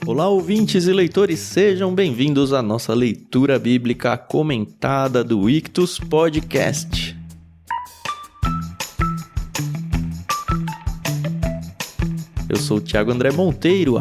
Olá, ouvintes e leitores, sejam bem-vindos à nossa leitura bíblica comentada do Ictus Podcast. Eu sou o Thiago André Monteiro,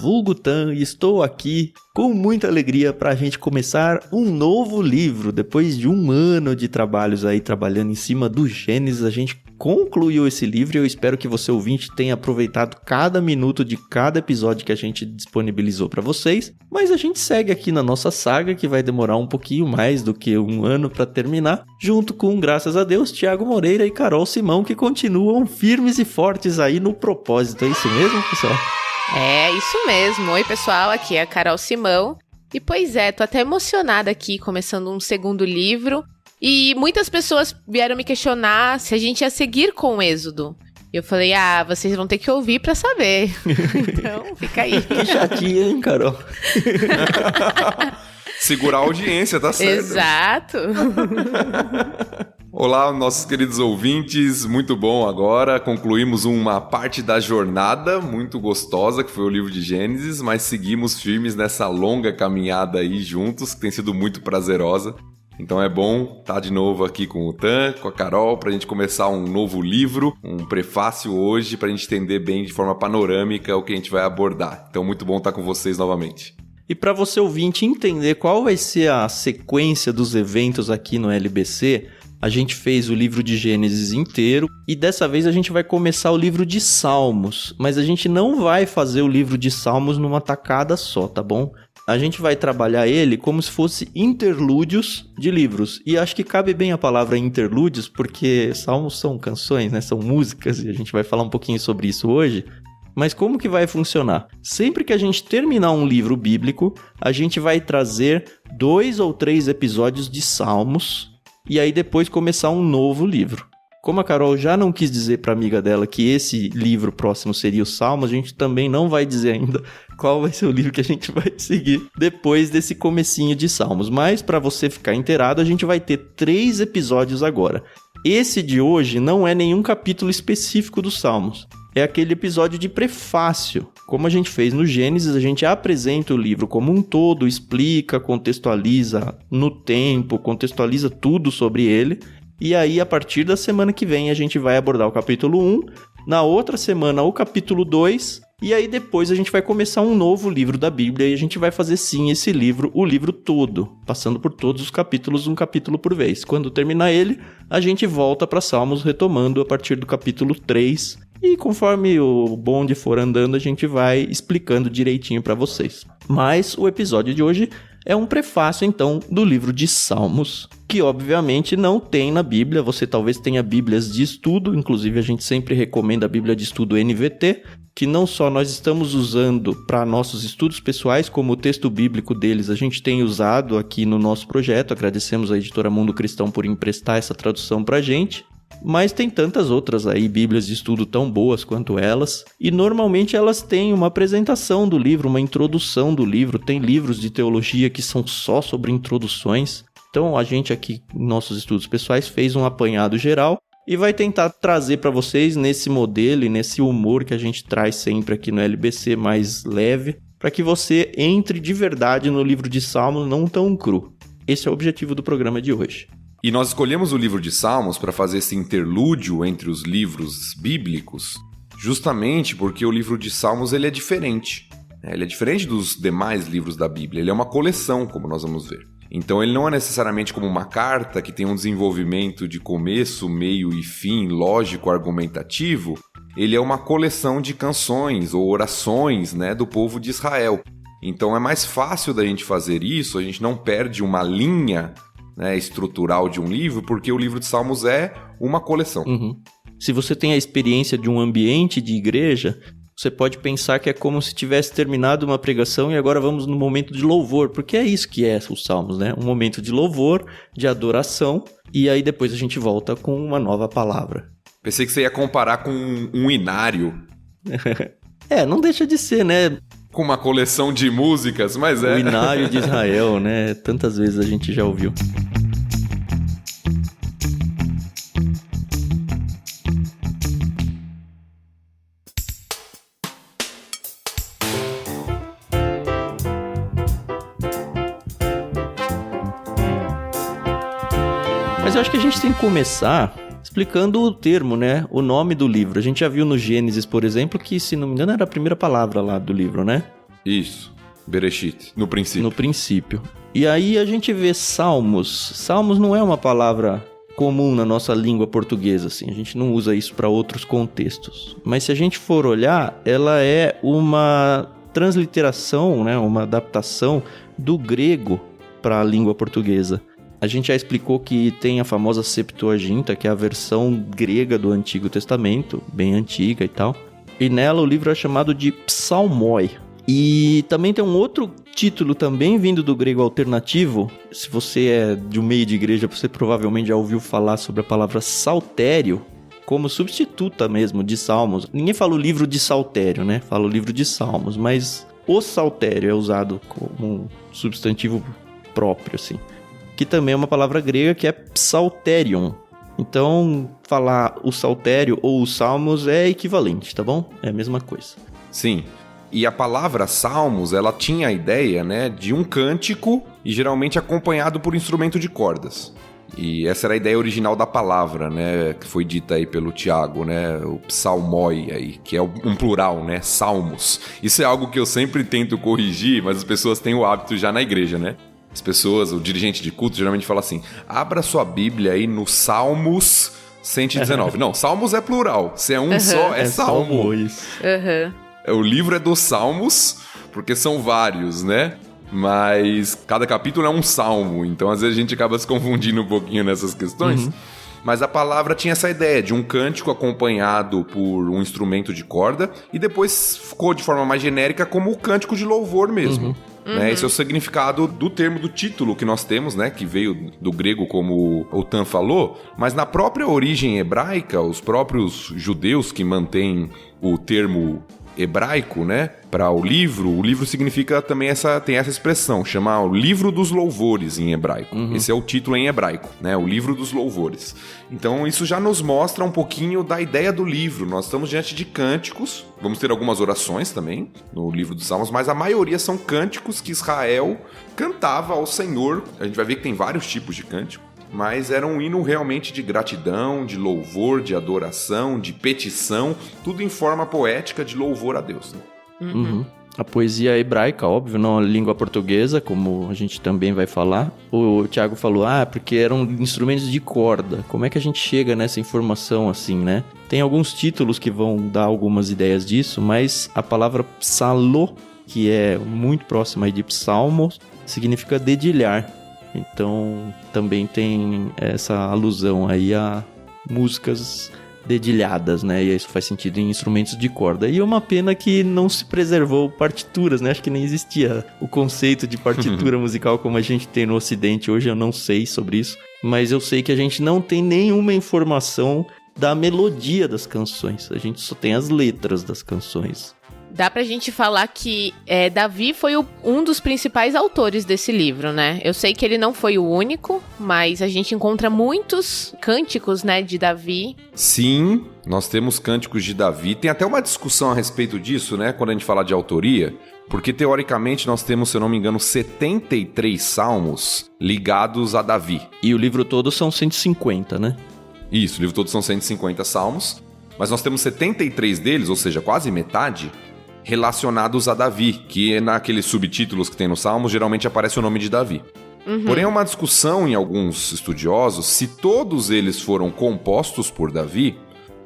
@vulgutan, e estou aqui com muita alegria para a gente começar um novo livro. Depois de um ano de trabalhos aí, trabalhando em cima do Gênesis, a gente concluiu esse livro e eu espero que você, ouvinte, tenha aproveitado cada minuto de cada episódio que a gente disponibilizou para vocês. Mas a gente segue aqui na nossa saga, que vai demorar um pouquinho mais do que um ano para terminar, junto com, graças a Deus, Thiago Moreira e Carol Simão, que continuam firmes e fortes aí no propósito. É isso mesmo, pessoal? É, isso mesmo. Oi, pessoal, aqui é a Carol Simão. E pois é, tô até emocionada aqui, começando um segundo livro. E muitas pessoas vieram me questionar se a gente ia seguir com o Êxodo. E eu falei, vocês vão ter que ouvir pra saber. Então, fica aí. Que chatinha, hein, Carol? Segurar a audiência, tá certo. Exato. Olá, nossos queridos ouvintes, muito bom agora. Concluímos uma parte da jornada muito gostosa, que foi o livro de Gênesis, mas seguimos firmes nessa longa caminhada aí juntos, que tem sido muito prazerosa. Então é bom estar de novo aqui com o Tan, com a Carol, para a gente começar um novo livro, um prefácio hoje, para a gente entender bem de forma panorâmica o que a gente vai abordar. Então muito bom estar com vocês novamente. E para você, ouvinte, entender qual vai ser a sequência dos eventos aqui no LBC, a gente fez o livro de Gênesis inteiro e dessa vez a gente vai começar o livro de Salmos, mas a gente não vai fazer o livro de Salmos numa tacada só, tá bom? A gente vai trabalhar ele como se fosse interlúdios de livros. E acho que cabe bem a palavra interlúdios, porque salmos são canções, né? São músicas, e a gente vai falar um pouquinho sobre isso hoje. Mas como que vai funcionar? Sempre que a gente terminar um livro bíblico, a gente vai trazer 2 ou 3 episódios de salmos, e aí depois começar um novo livro. Como a Carol já não quis dizer para a amiga dela que esse livro próximo seria o Salmos, a gente também não vai dizer ainda qual vai ser o livro que a gente vai seguir depois desse comecinho de Salmos. Mas para você ficar inteirado, a gente vai ter 3 episódios agora. Esse de hoje não é nenhum capítulo específico dos Salmos. É aquele episódio de prefácio. Como a gente fez no Gênesis, a gente apresenta o livro como um todo, explica, contextualiza no tempo, contextualiza tudo sobre ele. E aí, a partir da semana que vem, a gente vai abordar o capítulo 1, na outra semana o capítulo 2, e aí depois a gente vai começar um novo livro da Bíblia, e a gente vai fazer sim esse livro, o livro todo, passando por todos os capítulos, um capítulo por vez. Quando terminar ele, a gente volta para Salmos, retomando a partir do capítulo 3, e conforme o bonde for andando, a gente vai explicando direitinho para vocês. Mas o episódio de hoje é um prefácio, então, do livro de Salmos, que obviamente não tem na Bíblia. Você talvez tenha bíblias de estudo, inclusive a gente sempre recomenda a Bíblia de Estudo NVT, que não só nós estamos usando para nossos estudos pessoais, como o texto bíblico deles a gente tem usado aqui no nosso projeto. Agradecemos a editora Mundo Cristão por emprestar essa tradução para a gente. Mas tem tantas outras aí, bíblias de estudo tão boas quanto elas, e normalmente elas têm uma apresentação do livro, uma introdução do livro. Tem livros de teologia que são só sobre introduções. Então a gente aqui, em nossos estudos pessoais, fez um apanhado geral e vai tentar trazer para vocês nesse modelo e nesse humor que a gente traz sempre aqui no LBC, mais leve, para que você entre de verdade no livro de Salmos, não tão cru. Esse é o objetivo do programa de hoje. E nós escolhemos o livro de Salmos para fazer esse interlúdio entre os livros bíblicos, justamente porque o livro de Salmos ele é diferente. Ele é diferente dos demais livros da Bíblia. Ele é uma coleção, como nós vamos ver. Então ele não é necessariamente como uma carta que tem um desenvolvimento de começo, meio e fim, lógico, argumentativo. Ele é uma coleção de canções ou orações, do povo de Israel. Então é mais fácil da gente fazer isso, a gente não perde uma linha estrutural de um livro, porque o livro de Salmos é uma coleção. Se você tem a experiência de um ambiente de igreja, você pode pensar que é como se tivesse terminado uma pregação e agora vamos no momento de louvor, porque é isso que é os Salmos, Um momento de louvor, de adoração, e aí depois a gente volta com uma nova palavra. Pensei que você ia comparar com um inário. Não deixa de ser, Com uma coleção de músicas, mas é. O inário de Israel, Tantas vezes a gente já ouviu. acho que a gente tem que começar explicando o termo, né? O nome do livro. A gente já viu no Gênesis, por exemplo, que, se não me engano, era a primeira palavra lá do livro, né? Isso. Bereshit. No princípio. No princípio. E aí a gente vê Salmos. Salmos não é uma palavra comum na nossa língua portuguesa, assim. A gente não usa isso para outros contextos. Mas se a gente for olhar, ela é uma transliteração, né? Uma adaptação do grego para a língua portuguesa. A gente já explicou que tem a famosa Septuaginta, que é a versão grega do Antigo Testamento, bem antiga e tal. E nela o livro é chamado de Psalmoi. E também tem um outro título também vindo do grego alternativo. Se você é de um meio de igreja, você provavelmente já ouviu falar sobre a palavra saltério, como substituta mesmo de Salmos. Ninguém fala o livro de saltério, né? Fala o livro de Salmos, mas o saltério é usado como um substantivo próprio, assim. Que também é uma palavra grega que é psalterion. Então, falar o saltério ou os salmos é equivalente, tá bom? É a mesma coisa. Sim. E a palavra salmos, ela tinha a ideia, né, de um cântico e geralmente acompanhado por instrumento de cordas. E essa era a ideia original da palavra, né, que foi dita aí pelo Tiago, né, o psalmoi aí, que é um plural, né, salmos. Isso é algo que eu sempre tento corrigir, mas as pessoas têm o hábito já na igreja, né? As pessoas, o dirigente de culto geralmente fala assim, abra sua Bíblia aí no Salmos 119. Não, Salmos é plural, se é um só, é salmo. O livro é dos Salmos, porque são vários, né? Mas cada capítulo é um salmo, então às vezes a gente acaba se confundindo um pouquinho nessas questões. Mas a palavra tinha essa ideia de um cântico acompanhado por um instrumento de corda e depois ficou de forma mais genérica como o cântico de louvor mesmo. Né? Esse é o significado do termo, do título que nós temos, né? Que veio do grego, como o Tan falou, mas na própria origem hebraica, os próprios judeus que mantêm o termo hebraico, né, para o livro significa também tem essa expressão, chama o livro dos louvores em hebraico. Esse é o título em hebraico, né, o livro dos louvores. Então isso já nos mostra um pouquinho da ideia do livro. Nós estamos diante de cânticos, vamos ter algumas orações também no livro dos Salmos, mas a maioria são cânticos que Israel cantava ao Senhor. A gente vai ver que tem vários tipos de cântico. Mas era um hino realmente de gratidão, de louvor, de adoração, de petição, tudo em forma poética de louvor a Deus. Né? A poesia hebraica, óbvio, não a língua portuguesa, como a gente também vai falar. O Tiago falou, porque eram instrumentos de corda. Como é que a gente chega nessa informação assim, né? Tem alguns títulos que vão dar algumas ideias disso, mas a palavra psalô, que é muito próxima aí de psalmos, significa dedilhar. Então, também tem essa alusão aí a músicas dedilhadas, né? E isso faz sentido em instrumentos de corda. E é uma pena que não se preservou partituras, né? Acho que nem existia o conceito de partitura musical como a gente tem no Ocidente hoje. Eu não sei sobre isso. Mas eu sei que a gente não tem nenhuma informação da melodia das canções. A gente só tem as letras das canções. Dá pra gente falar que Davi foi um dos principais autores desse livro, né? Eu sei que ele não foi o único, mas a gente encontra muitos cânticos, né, de Davi. Sim, nós temos cânticos de Davi. Tem até uma discussão a respeito disso, né, quando a gente fala de autoria. Porque, teoricamente, nós temos, se eu não me engano, 73 salmos ligados a Davi. E o livro todo são 150, né? Isso, o livro todo são 150 salmos. Mas nós temos 73 deles, ou seja, quase metade, relacionados a Davi, que naqueles subtítulos que tem nos Salmos, geralmente aparece o nome de Davi. Porém, há uma discussão em alguns estudiosos se todos eles foram compostos por Davi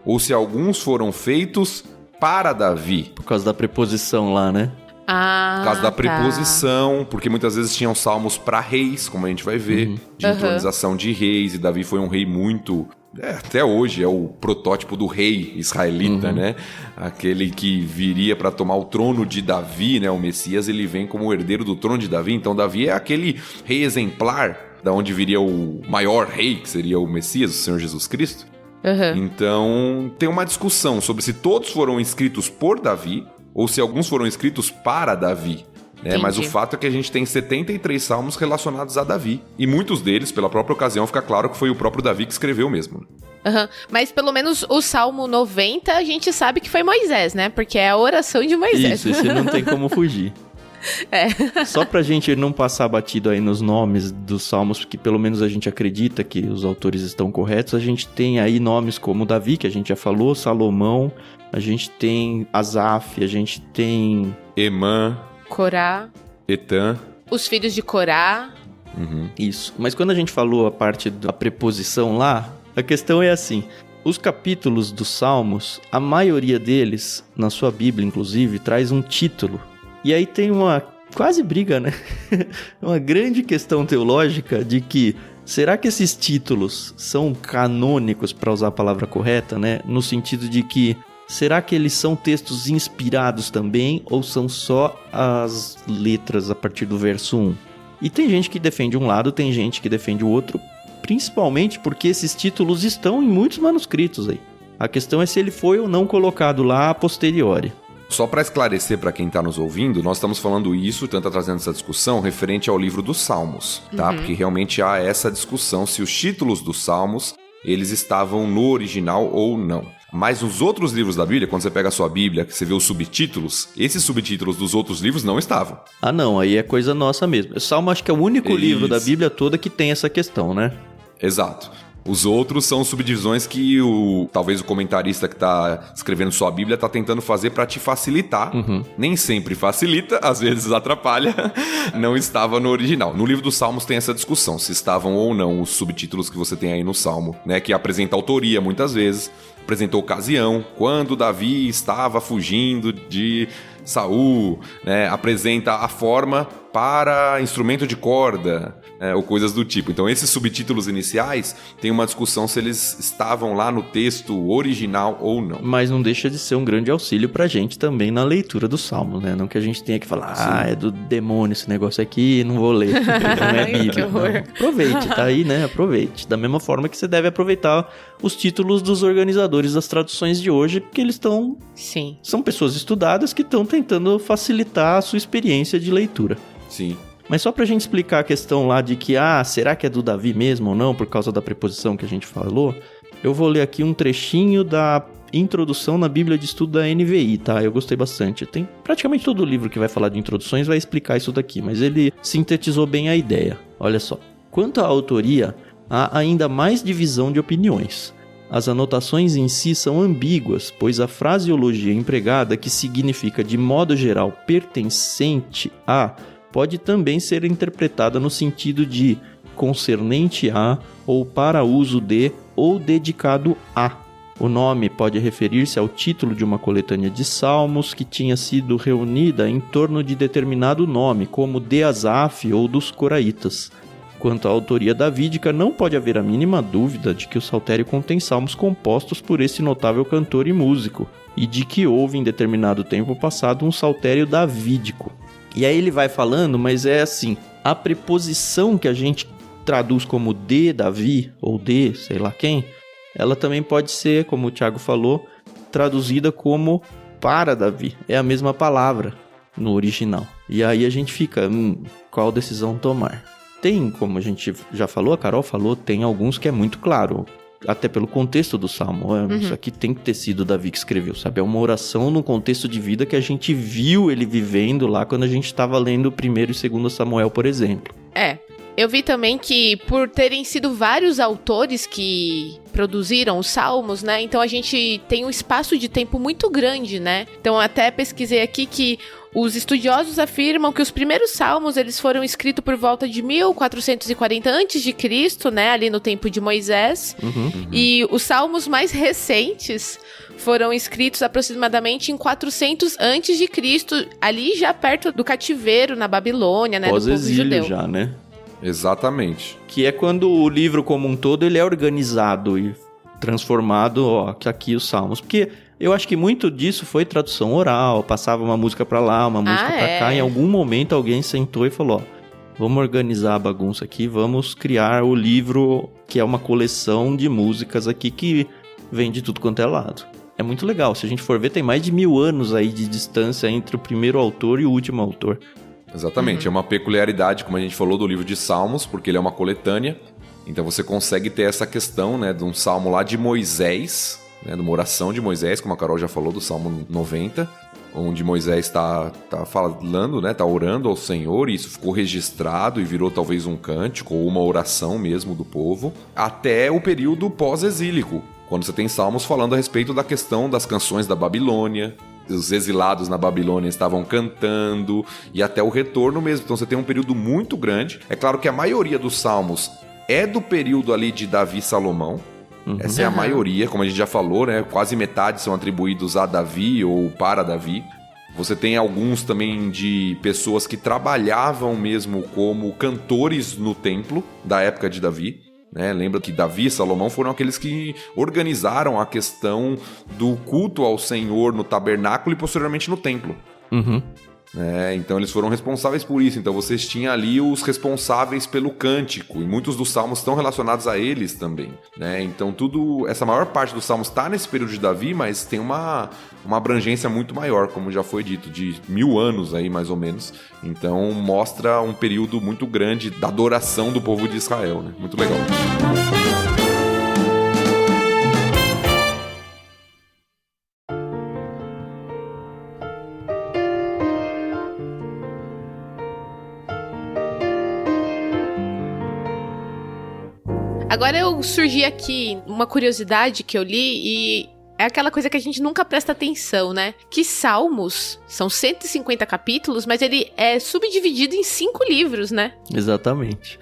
ou se alguns foram feitos para Davi. Por causa da preposição lá, né? Por causa da preposição, porque muitas vezes tinham salmos para reis, como a gente vai ver, de entronização de reis, e Davi foi um rei muito... até hoje é o protótipo do rei israelita, né? Aquele que viria para tomar o trono de Davi, né? O Messias, ele vem como o herdeiro do trono de Davi. Então Davi é aquele rei exemplar, da onde viria o maior rei, que seria o Messias, o Senhor Jesus Cristo. Então tem uma discussão sobre se todos foram escritos por Davi ou se alguns foram escritos para Davi. Mas o fato é que a gente tem 73 salmos relacionados a Davi. E muitos deles, pela própria ocasião, fica claro que foi o próprio Davi que escreveu mesmo. Mas pelo menos o Salmo 90 a gente sabe que foi Moisés, né? Porque é a oração de Moisés. Isso, esse não tem como fugir. Só pra gente não passar batido aí nos nomes dos salmos, porque pelo menos a gente acredita que os autores estão corretos, a gente tem aí nomes como Davi, que a gente já falou, Salomão, a gente tem Asaf, a gente tem... Emã, Corá, Etã. os filhos de Corá. Isso. Mas quando a gente falou a parte da preposição lá, a questão é assim... Os capítulos dos Salmos, a maioria deles, na sua Bíblia inclusive, traz um título. E aí tem uma quase briga, né? Uma grande questão teológica de que, será que esses títulos são canônicos, para usar a palavra correta, né? No sentido de que, será que eles são textos inspirados também, ou são só as letras a partir do verso 1? E tem gente que defende um lado, tem gente que defende o outro, principalmente porque esses títulos estão em muitos manuscritos aí. A questão é se ele foi ou não colocado lá a posteriori. Só para esclarecer para quem está nos ouvindo, nós estamos falando isso, tanto trazendo essa discussão referente ao livro dos Salmos, tá? Porque realmente há essa discussão se os títulos dos Salmos, eles estavam no original ou não. Mas nos outros livros da Bíblia, quando você pega a sua Bíblia, que você vê os subtítulos, esses subtítulos dos outros livros não estavam. Ah não, aí é coisa nossa mesmo. O Salmo acho que é o único livro da Bíblia toda que tem essa questão, né? Exato. Os outros são subdivisões que talvez o comentarista que está escrevendo sua Bíblia está tentando fazer para te facilitar. Nem sempre facilita, às vezes atrapalha. Não estava no original. No livro dos Salmos tem essa discussão, se estavam ou não os subtítulos que você tem aí no Salmo, né? Que apresenta autoria muitas vezes, apresenta ocasião, quando Davi estava fugindo de Saul, né? Apresenta a forma para instrumento de corda, ou coisas do tipo. Então esses subtítulos iniciais tem uma discussão se eles estavam lá no texto original ou não. Mas não deixa de ser um grande auxílio pra gente também na leitura do Salmo, né? Não que a gente tenha que falar, é do demônio esse negócio aqui, não vou ler, não é Bíblia. Não. Aproveite, tá aí, né? Aproveite. Da mesma forma que você deve aproveitar os títulos dos organizadores das traduções de hoje, porque eles estão... Sim. São pessoas estudadas que estão tentando facilitar a sua experiência de leitura. Sim. Mas só pra gente explicar a questão lá de que, será que é do Davi mesmo ou não, por causa da preposição que a gente falou, eu vou ler aqui um trechinho da introdução na Bíblia de Estudo da NVI, tá? Eu gostei bastante. Tem praticamente todo livro que vai falar de introduções vai explicar isso daqui, mas ele sintetizou bem a ideia. Olha só. Quanto à autoria, há ainda mais divisão de opiniões. As anotações em si são ambíguas, pois a fraseologia empregada, que significa de modo geral pertencente a, pode também ser interpretada no sentido de concernente a, ou para uso de, ou dedicado a. O nome pode referir-se ao título de uma coletânea de salmos que tinha sido reunida em torno de determinado nome, como de Asaf ou dos Coraitas. Quanto à autoria davídica, não pode haver a mínima dúvida de que o saltério contém salmos compostos por esse notável cantor e músico, e de que houve em determinado tempo passado um saltério davídico. E aí ele vai falando, mas é assim, a preposição que a gente traduz como de Davi, ou de sei lá quem, ela também pode ser, como o Thiago falou, traduzida como para Davi. É a mesma palavra no original. E aí a gente fica, qual decisão tomar? Tem, como a gente já falou, a Carol falou, tem alguns que é muito claro, até pelo contexto do Salmo. Isso aqui tem que ter sido Davi que escreveu, sabe? É uma oração no contexto de vida que a gente viu ele vivendo lá quando a gente estava lendo o 1º e 2º Samuel, por exemplo. Eu vi também que por terem sido vários autores que produziram os salmos, né? Então a gente tem um espaço de tempo muito grande, né? Então até pesquisei aqui que os estudiosos afirmam que os primeiros salmos eles foram escritos por volta de 1440 a.C., né? Ali no tempo de Moisés. E os salmos mais recentes foram escritos aproximadamente em 400 a.C., ali já perto do cativeiro na Babilônia, né? Do povo judeu. Já, né? Exatamente. Que é quando o livro como um todo ele é organizado e transformado, aqui os salmos. Porque eu acho que muito disso foi tradução oral, passava uma música pra lá, uma música pra cá. Em algum momento alguém sentou e falou, vamos organizar a bagunça aqui, vamos criar o livro que é uma coleção de músicas aqui que vem de tudo quanto é lado. É muito legal, se a gente for ver, tem mais de 1000 anos aí de distância entre o primeiro autor e o último autor. Exatamente, é uma peculiaridade, como a gente falou, do livro de Salmos, porque ele é uma coletânea, então você consegue ter essa questão, né, de um salmo lá de Moisés, né, de uma oração de Moisés, como a Carol já falou, do Salmo 90, onde Moisés está falando, né? Está orando ao Senhor, e isso ficou registrado e virou talvez um cântico ou uma oração mesmo do povo, até o período pós-exílico, quando você tem salmos falando a respeito da questão das canções da Babilônia. Os exilados na Babilônia estavam cantando, e até o retorno mesmo. Então você tem um período muito grande. É claro que a maioria dos salmos é do período ali de Davi e Salomão. Essa é a maioria, como a gente já falou, né? Quase metade são atribuídos a Davi ou para Davi. Você tem alguns também de pessoas que trabalhavam mesmo como cantores no templo da época de Davi. Lembra que Davi e Salomão foram aqueles que organizaram a questão do culto ao Senhor no tabernáculo e posteriormente no templo. Então eles foram responsáveis por isso. Então vocês tinham ali os responsáveis pelo cântico, e muitos dos salmos estão relacionados a eles também. Então essa maior parte dos salmos está nesse período de Davi, mas tem uma abrangência muito maior, como já foi dito, de 1000 anos aí mais ou menos. Então mostra um período muito grande da adoração do povo de Israel, né? Muito legal. Agora eu surgi aqui uma curiosidade que eu li e é aquela coisa que a gente nunca presta atenção, né? Que Salmos são 150 capítulos, mas ele é subdividido em 5 livros, né? Exatamente.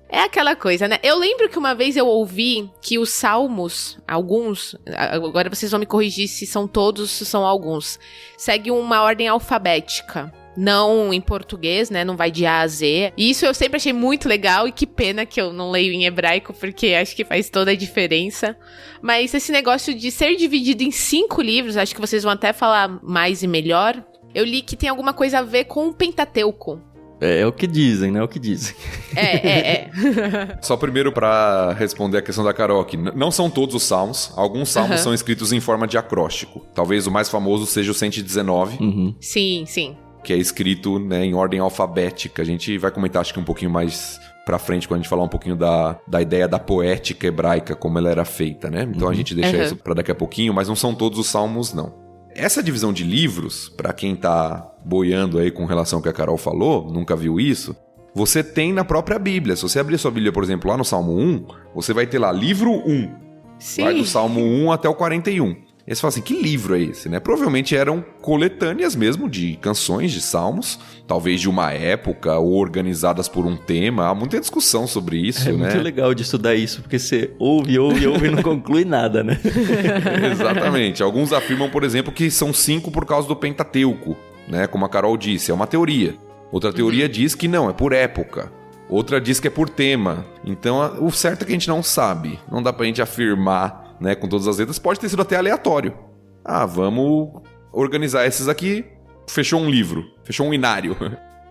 É aquela coisa, né? Eu lembro que uma vez eu ouvi que os Salmos, alguns, agora vocês vão me corrigir se são todos, se são alguns, seguem uma ordem alfabética. Não em português, né? Não vai de A a Z. E isso eu sempre achei muito legal, e que pena que eu não leio em hebraico, porque acho que faz toda a diferença. Mas esse negócio de ser dividido em 5 livros, acho que vocês vão até falar mais e melhor. Eu li que tem alguma coisa a ver com o Pentateuco. É o que dizem, né? É o que dizem. Só primeiro para responder a questão da Carol, que não são todos os salmos. Alguns salmos são escritos em forma de acróstico. Talvez o mais famoso seja o 119. Sim. Que é escrito, né, em ordem alfabética. A gente vai comentar, acho que um pouquinho mais pra frente, quando a gente falar um pouquinho da ideia da poética hebraica, como ela era feita, né? Então a gente deixa isso pra daqui a pouquinho, mas não são todos os salmos, não. Essa divisão de livros, pra quem tá boiando aí com relação ao que a Carol falou, nunca viu isso, você tem na própria Bíblia. Se você abrir a sua Bíblia, por exemplo, lá no Salmo 1, você vai ter lá livro 1. Sim. Vai do Salmo 1 até o 41. E você fala assim, que livro é esse, né? Provavelmente eram coletâneas mesmo de canções, de salmos, talvez de uma época ou organizadas por um tema. Há muita discussão sobre isso, né? É muito legal de estudar isso, porque você ouve e não conclui nada, né? Exatamente. Alguns afirmam, por exemplo, que são 5 por causa do Pentateuco, né? Como a Carol disse, é uma teoria. Outra teoria diz que não, é por época. Outra diz que é por tema. Então, o certo é que a gente não sabe. Não dá pra gente afirmar, né, com todas as letras. Pode ter sido até aleatório. Vamos organizar esses aqui. Fechou um livro. Fechou um inário.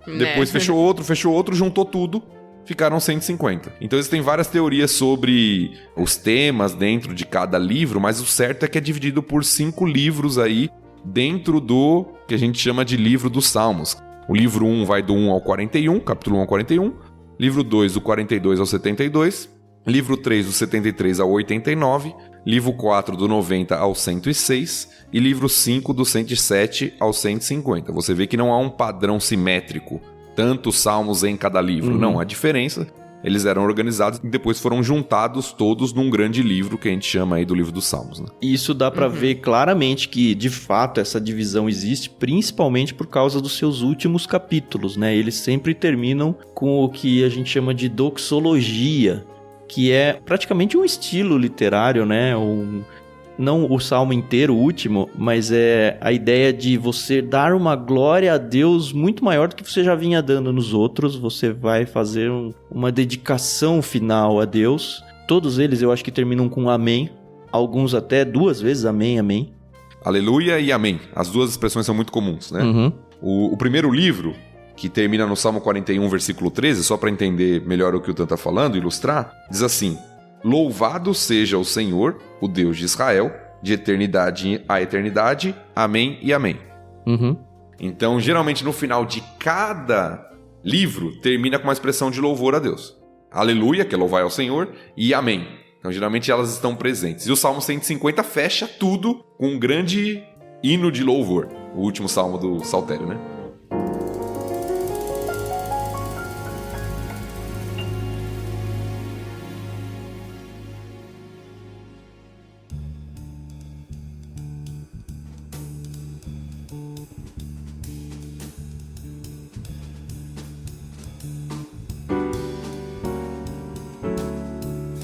Depois fechou outro, juntou tudo. Ficaram 150. Então existem várias teorias sobre os temas dentro de cada livro, mas o certo é que é dividido por 5 livros aí dentro do que a gente chama de livro dos Salmos. O livro 1 vai do 1 ao 41, capítulo 1 ao 41. Livro 2 do 42 ao 72. Livro 3 do 73 ao 89. Livro 4 do 90 ao 106. E livro 5 do 107 ao 150. Você vê que não há um padrão simétrico. Tantos salmos em cada livro. Não, há diferença. Eles eram organizados e depois foram juntados todos num grande livro que a gente chama aí do livro dos Salmos, né? Isso dá pra ver claramente que, de fato, essa divisão existe, principalmente por causa dos seus últimos capítulos, né? Eles sempre terminam com o que a gente chama de doxologia, que é praticamente um estilo literário, né? Não o salmo inteiro, o último, mas é a ideia de você dar uma glória a Deus muito maior do que você já vinha dando nos outros. Você vai fazer uma dedicação final a Deus. Todos eles eu acho que terminam com amém. Alguns até 2 vezes amém, amém. Aleluia e amém. As duas expressões são muito comuns, né? O primeiro livro, que termina no Salmo 41, versículo 13, só para entender melhor o que o Tan está falando, ilustrar, diz assim: Louvado seja o Senhor, o Deus de Israel, de eternidade a eternidade. Amém e amém. Então, geralmente, no final de cada livro, termina com uma expressão de louvor a Deus. Aleluia, que é louvar ao Senhor, e amém. Então, geralmente, elas estão presentes. E o Salmo 150 fecha tudo com um grande hino de louvor. o último salmo do Saltério, né?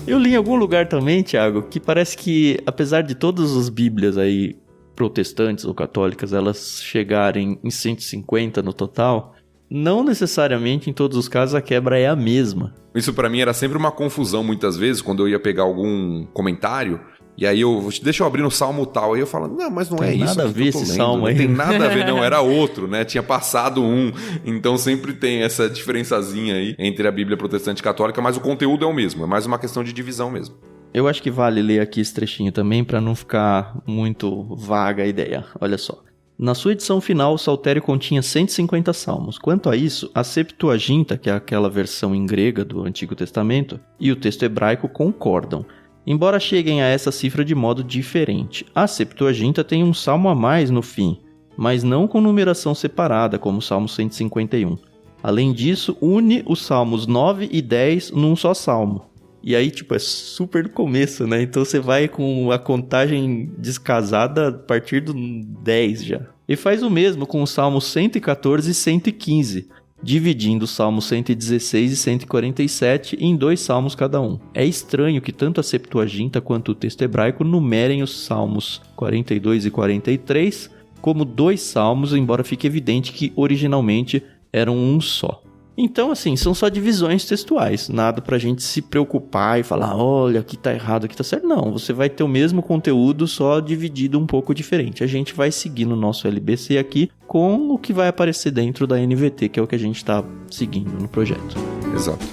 Eu li em algum lugar também, Thiago, que parece que, apesar de todas as bíblias aí protestantes ou católicas, elas chegarem em 150 no total, não necessariamente em todos os casos a quebra é a mesma. Isso pra mim era sempre uma confusão muitas vezes, quando eu ia pegar algum comentário, e aí deixa eu abrir no salmo tal, aí eu falo, não, mas não é isso. Nada a ver esse salmo aí. Não tem nada a ver, não, era outro, né? Tinha passado um, então sempre tem essa diferençazinha aí entre a Bíblia protestante e católica, mas o conteúdo é o mesmo, é mais uma questão de divisão mesmo. Eu acho que vale ler aqui esse trechinho também para não ficar muito vaga a ideia. Olha só. Na sua edição final, o Saltério continha 150 salmos. Quanto a isso, a Septuaginta, que é aquela versão em grega do Antigo Testamento, e o texto hebraico concordam, embora cheguem a essa cifra de modo diferente. A Septuaginta tem um salmo a mais no fim, mas não com numeração separada, como o Salmo 151. Além disso, une os salmos 9 e 10 num só salmo. E aí, é super no começo, né? Então você vai com a contagem descasada a partir do 10 já. E faz o mesmo com os salmos 114 e 115, dividindo os salmos 116 e 147 em 2 salmos cada um. É estranho que tanto a Septuaginta quanto o texto hebraico numerem os salmos 42 e 43 como 2 salmos, embora fique evidente que originalmente eram um só. Então, assim, são só divisões textuais, nada pra gente se preocupar e falar, olha, aqui tá errado, aqui tá certo. Não, você vai ter o mesmo conteúdo, só dividido um pouco diferente. A gente vai seguir no nosso LBC aqui com o que vai aparecer dentro da NVT, que é o que a gente tá seguindo no projeto. Exato.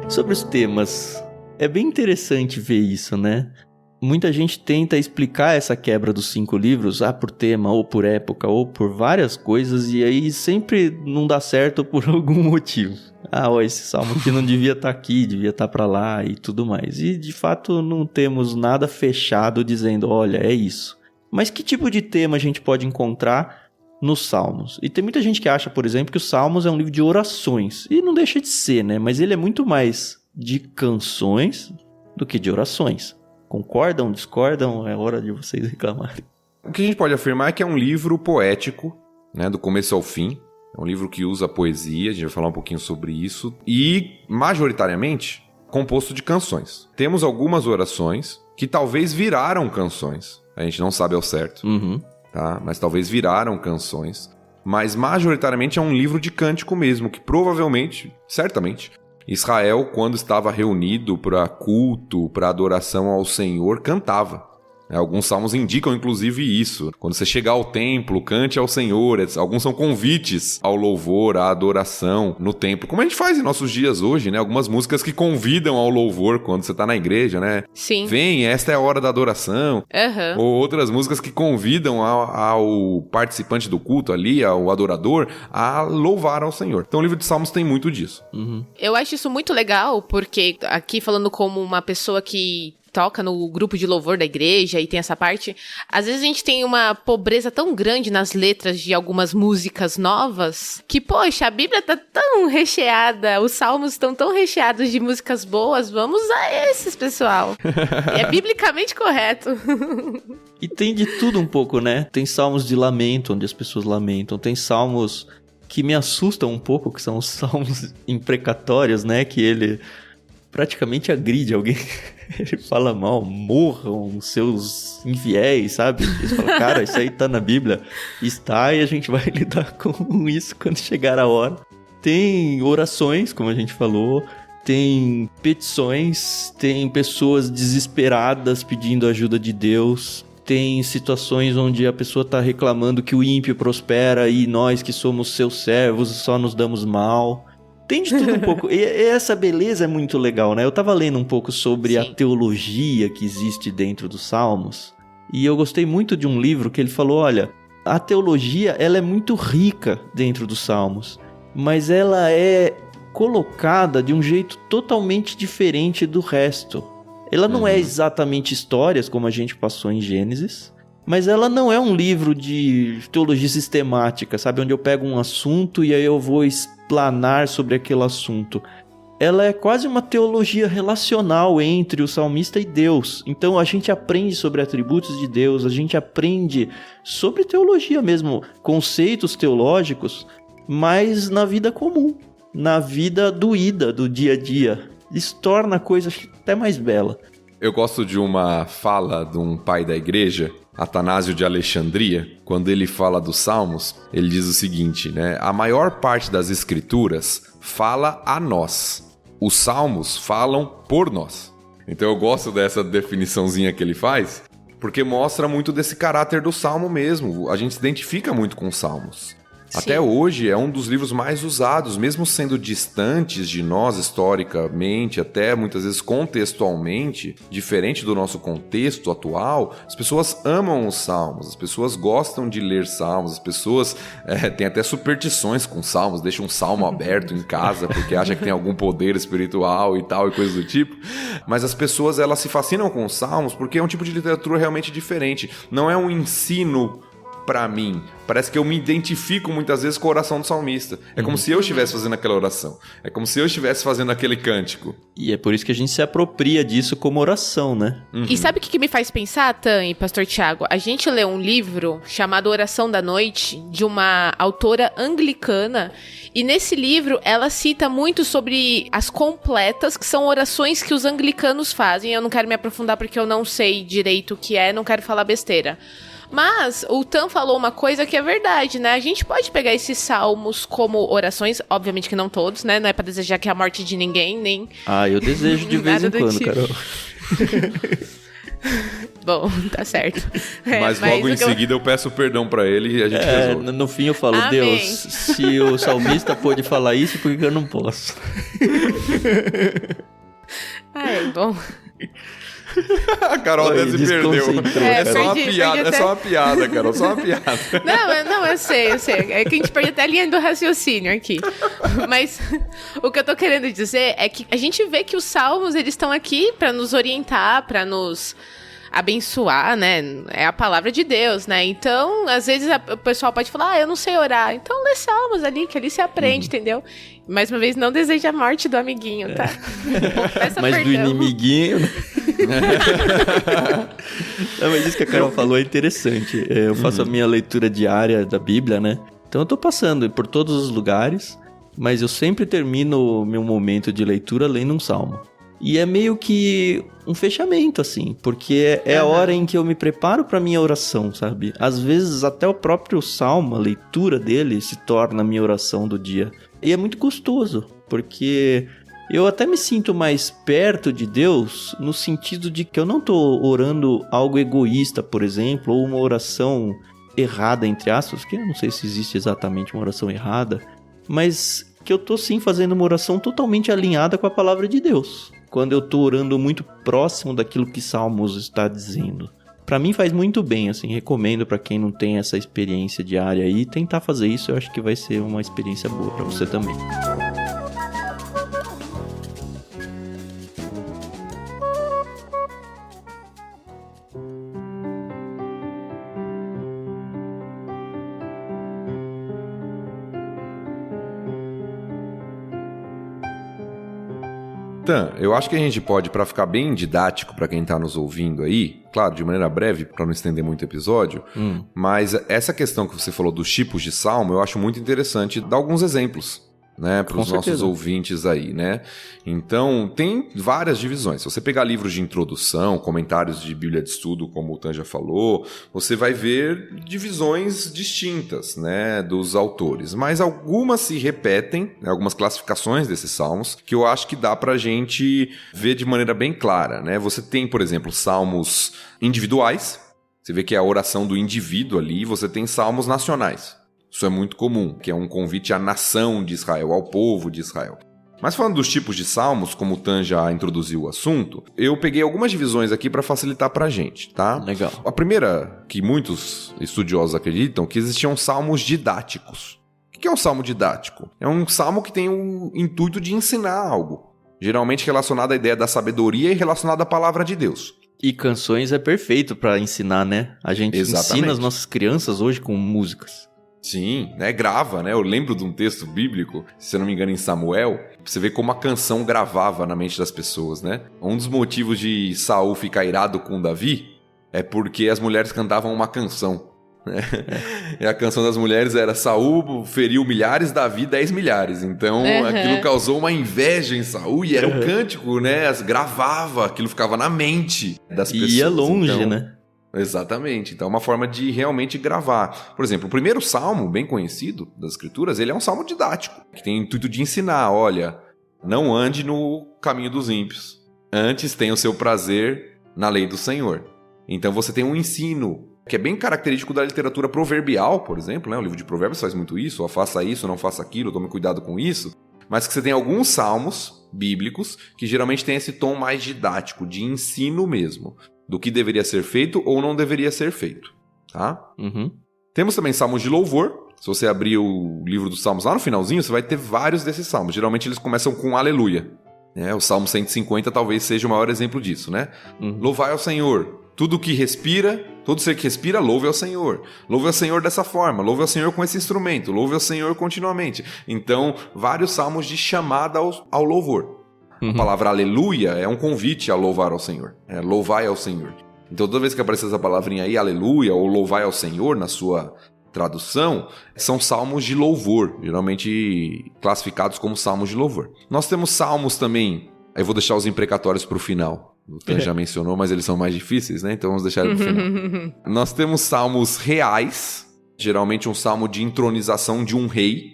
Sobre os temas, é bem interessante ver isso, né? Muita gente tenta explicar essa quebra dos 5 livros, por tema, ou por época, ou por várias coisas, e aí sempre não dá certo por algum motivo. Esse salmo aqui não devia estar aqui, devia estar para lá e tudo mais. E de fato não temos nada fechado dizendo, olha, é isso. Mas que tipo de tema a gente pode encontrar nos Salmos? E tem muita gente que acha, por exemplo, que os Salmos é um livro de orações. E não deixa de ser, né? Mas ele é muito mais de canções do que de orações. Concordam? Discordam? É hora de vocês reclamarem. O que a gente pode afirmar é que é um livro poético, né? Do começo ao fim. É um livro que usa poesia, a gente vai falar um pouquinho sobre isso. E, majoritariamente, composto de canções. Temos algumas orações que talvez viraram canções. A gente não sabe ao certo. Tá? Mas talvez viraram canções. Mas majoritariamente é um livro de cântico mesmo, que provavelmente, certamente, Israel, quando estava reunido para culto, para adoração ao Senhor, cantava. Alguns salmos indicam, inclusive, isso. Quando você chegar ao templo, cante ao Senhor. Alguns são convites ao louvor, à adoração no templo. Como a gente faz em nossos dias hoje, né? Algumas músicas que convidam ao louvor quando você está na igreja, né? Sim. Vem, esta é a hora da adoração. Ou outras músicas que convidam ao participante do culto ali, ao adorador, a louvar ao Senhor. Então o livro de Salmos tem muito disso. Eu acho isso muito legal, porque aqui falando como uma pessoa que toca no grupo de louvor da igreja e tem essa parte, às vezes a gente tem uma pobreza tão grande nas letras de algumas músicas novas, que, poxa, a Bíblia tá tão recheada, os salmos estão tão recheados de músicas boas, vamos a esses, pessoal. É biblicamente correto. E tem de tudo um pouco, né? Tem salmos de lamento, onde as pessoas lamentam, tem salmos que me assustam um pouco, que são os salmos imprecatórios, né? Que ele praticamente agride alguém. Ele fala mal, morram seus infiéis, sabe? Eles falam, cara, isso aí tá na Bíblia. Está, e a gente vai lidar com isso quando chegar a hora. Tem orações, como a gente falou, tem petições, tem pessoas desesperadas pedindo ajuda de Deus, tem situações onde a pessoa tá reclamando que o ímpio prospera e nós que somos seus servos só nos damos mal. Tem de tudo um pouco. E essa beleza é muito legal, né? Eu tava lendo um pouco sobre a teologia que existe dentro dos Salmos. E eu gostei muito de um livro que ele falou, olha, a teologia, ela é muito rica dentro dos Salmos. Mas ela é colocada de um jeito totalmente diferente do resto. Ela não é exatamente histórias, como a gente passou em Gênesis. Mas ela não é um livro de teologia sistemática, sabe? Onde eu pego um assunto e aí eu vou explanar sobre aquele assunto. Ela é quase uma teologia relacional entre o salmista e Deus. Então a gente aprende sobre atributos de Deus, a gente aprende sobre teologia mesmo, conceitos teológicos, mas na vida comum, na vida doída do dia a dia. Isso torna a coisa até mais bela. Eu gosto de uma fala de um pai da igreja, Atanásio de Alexandria, quando ele fala dos Salmos, ele diz o seguinte, né? A maior parte das escrituras fala a nós. Os Salmos falam por nós. Então eu gosto dessa definiçãozinha que ele faz, porque mostra muito desse caráter do Salmo mesmo. A gente se identifica muito com os Salmos. Sim. Até hoje é um dos livros mais usados, mesmo sendo distantes de nós historicamente, até muitas vezes contextualmente, diferente do nosso contexto atual, as pessoas amam os Salmos, as pessoas gostam de ler Salmos, as pessoas têm até superstições com Salmos, deixam um Salmo aberto em casa porque acham que tem algum poder espiritual e tal e coisas do tipo, mas as pessoas elas se fascinam com os Salmos porque é um tipo de literatura realmente diferente, não é um ensino pra mim. Parece que eu me identifico muitas vezes com a oração do salmista. É como se eu estivesse fazendo aquela oração. É como se eu estivesse fazendo aquele cântico. E é por isso que a gente se apropria disso como oração, né? E sabe o que me faz pensar, Tan e Pastor Tiago? A gente leu um livro chamado Oração da Noite, de uma autora anglicana. E nesse livro, ela cita muito sobre as completas, que são orações que os anglicanos fazem. Eu não quero me aprofundar porque eu não sei direito o que é, não quero falar besteira. Mas o Tan falou uma coisa que é verdade, né? A gente pode pegar esses salmos como orações, obviamente que não todos, né? Não é pra desejar que a morte de ninguém, nem... Ah, eu desejo de vez em quando, tipo. Carol. Bom, tá certo. Mas logo em seguida eu peço perdão pra ele e a gente resolve. No fim eu falo, amém. Deus, se o salmista pôde falar isso, por que eu não posso? Bom... A Carol até se perdeu. É só uma piada, Carol. Só uma piada. Não, eu sei. É que a gente perde até a linha do raciocínio aqui. Mas o que eu tô querendo dizer é que a gente vê que os salmos, eles estão aqui pra nos orientar, pra nos abençoar, né? É a palavra de Deus, né? Então, às vezes o pessoal pode falar, eu não sei orar. Então, lê salmos ali, que ali se aprende, entendeu? Mais uma vez, não deseja a morte do amiguinho, tá? Mas perdão. Do inimiguinho... Não, mas isso que a Carol falou é interessante. Eu faço a minha leitura diária da Bíblia, né? Então eu tô passando por todos os lugares, mas eu sempre termino o meu momento de leitura lendo um salmo. E é meio que um fechamento, assim, porque é a hora em que eu me preparo pra minha oração, sabe? Às vezes até o próprio salmo, a leitura dele, se torna a minha oração do dia. E é muito gostoso, porque eu até me sinto mais perto de Deus no sentido de que eu não tô orando algo egoísta, por exemplo, ou uma oração errada, entre aspas, que eu não sei se existe exatamente uma oração errada, mas que eu tô sim fazendo uma oração totalmente alinhada com a palavra de Deus. Quando eu tô orando muito próximo daquilo que Salmos está dizendo. Pra mim faz muito bem, assim, recomendo pra quem não tem essa experiência diária aí, tentar fazer isso, eu acho que vai ser uma experiência boa pra você também. Então, eu acho que a gente pode, para ficar bem didático para quem tá nos ouvindo aí, claro, de maneira breve, para não estender muito o episódio, mas essa questão que você falou dos tipos de salmo, eu acho muito interessante dar alguns exemplos, né, para os nossos ouvintes aí, né? Então, tem várias divisões. Se você pegar livros de introdução, comentários de Bíblia de estudo, como o Tan já falou, você vai ver divisões distintas, né, dos autores. Mas algumas se repetem, né, algumas classificações desses salmos, que eu acho que dá pra gente ver de maneira bem clara, né? Você tem, por exemplo, salmos individuais. Você vê que é a oração do indivíduo ali. Você tem salmos nacionais. Isso é muito comum, que é um convite à nação de Israel, ao povo de Israel. Mas falando dos tipos de salmos, como o Tan já introduziu o assunto, eu peguei algumas divisões aqui para facilitar pra gente, tá? Legal. A primeira, que muitos estudiosos acreditam, que existiam salmos didáticos. O que é um salmo didático? É um salmo que tem o intuito de ensinar algo, geralmente relacionado à ideia da sabedoria e relacionado à palavra de Deus. E canções é perfeito pra ensinar, né? A gente ensina as nossas crianças hoje com músicas. Sim, né? Grava, né? Eu lembro de um texto bíblico, se eu não me engano, em Samuel, você vê como a canção gravava na mente das pessoas, né? Um dos motivos de Saul ficar irado com Davi é porque as mulheres cantavam uma canção. E a canção das mulheres era: Saul feriu milhares, Davi 10 milhares. Então aquilo causou uma inveja em Saul e era um cântico, né? Gravava, aquilo ficava na mente das pessoas. E ia longe, então, né? Exatamente. Então é uma forma de realmente gravar. Por exemplo, o primeiro salmo, bem conhecido das escrituras, ele é um salmo didático, que tem o intuito de ensinar: olha, não ande no caminho dos ímpios, antes tenha o seu prazer na lei do Senhor. Então você tem um ensino que é bem característico da literatura proverbial, por exemplo, né? O livro de Provérbios faz muito isso: ó, faça isso, não faça aquilo, tome cuidado com isso. Mas que você tem alguns salmos bíblicos que geralmente tem esse tom mais didático, de ensino mesmo, do que deveria ser feito ou não deveria ser feito, tá? Temos também salmos de louvor. Se você abrir o livro dos salmos lá no finalzinho, você vai ter vários desses salmos. Geralmente eles começam com aleluia. O Salmo 150 talvez seja o maior exemplo disso, né? Louvai ao Senhor, tudo que respira, todo ser que respira, louve ao Senhor. Louve ao Senhor dessa forma, louve ao Senhor com esse instrumento, louve ao Senhor continuamente. Então, vários salmos de chamada ao louvor. A palavra aleluia é um convite a louvar ao Senhor. Louvai ao Senhor. Então, toda vez que aparece essa palavrinha aí, aleluia, ou louvai ao Senhor, na sua tradução, são salmos de louvor, geralmente classificados como salmos de louvor. Nós temos salmos também, aí eu vou deixar os imprecatórios para o final. O Tan já mencionou, mas eles são mais difíceis, né? Então vamos deixar ele para o final. Nós temos salmos reais, geralmente um salmo de entronização de um rei.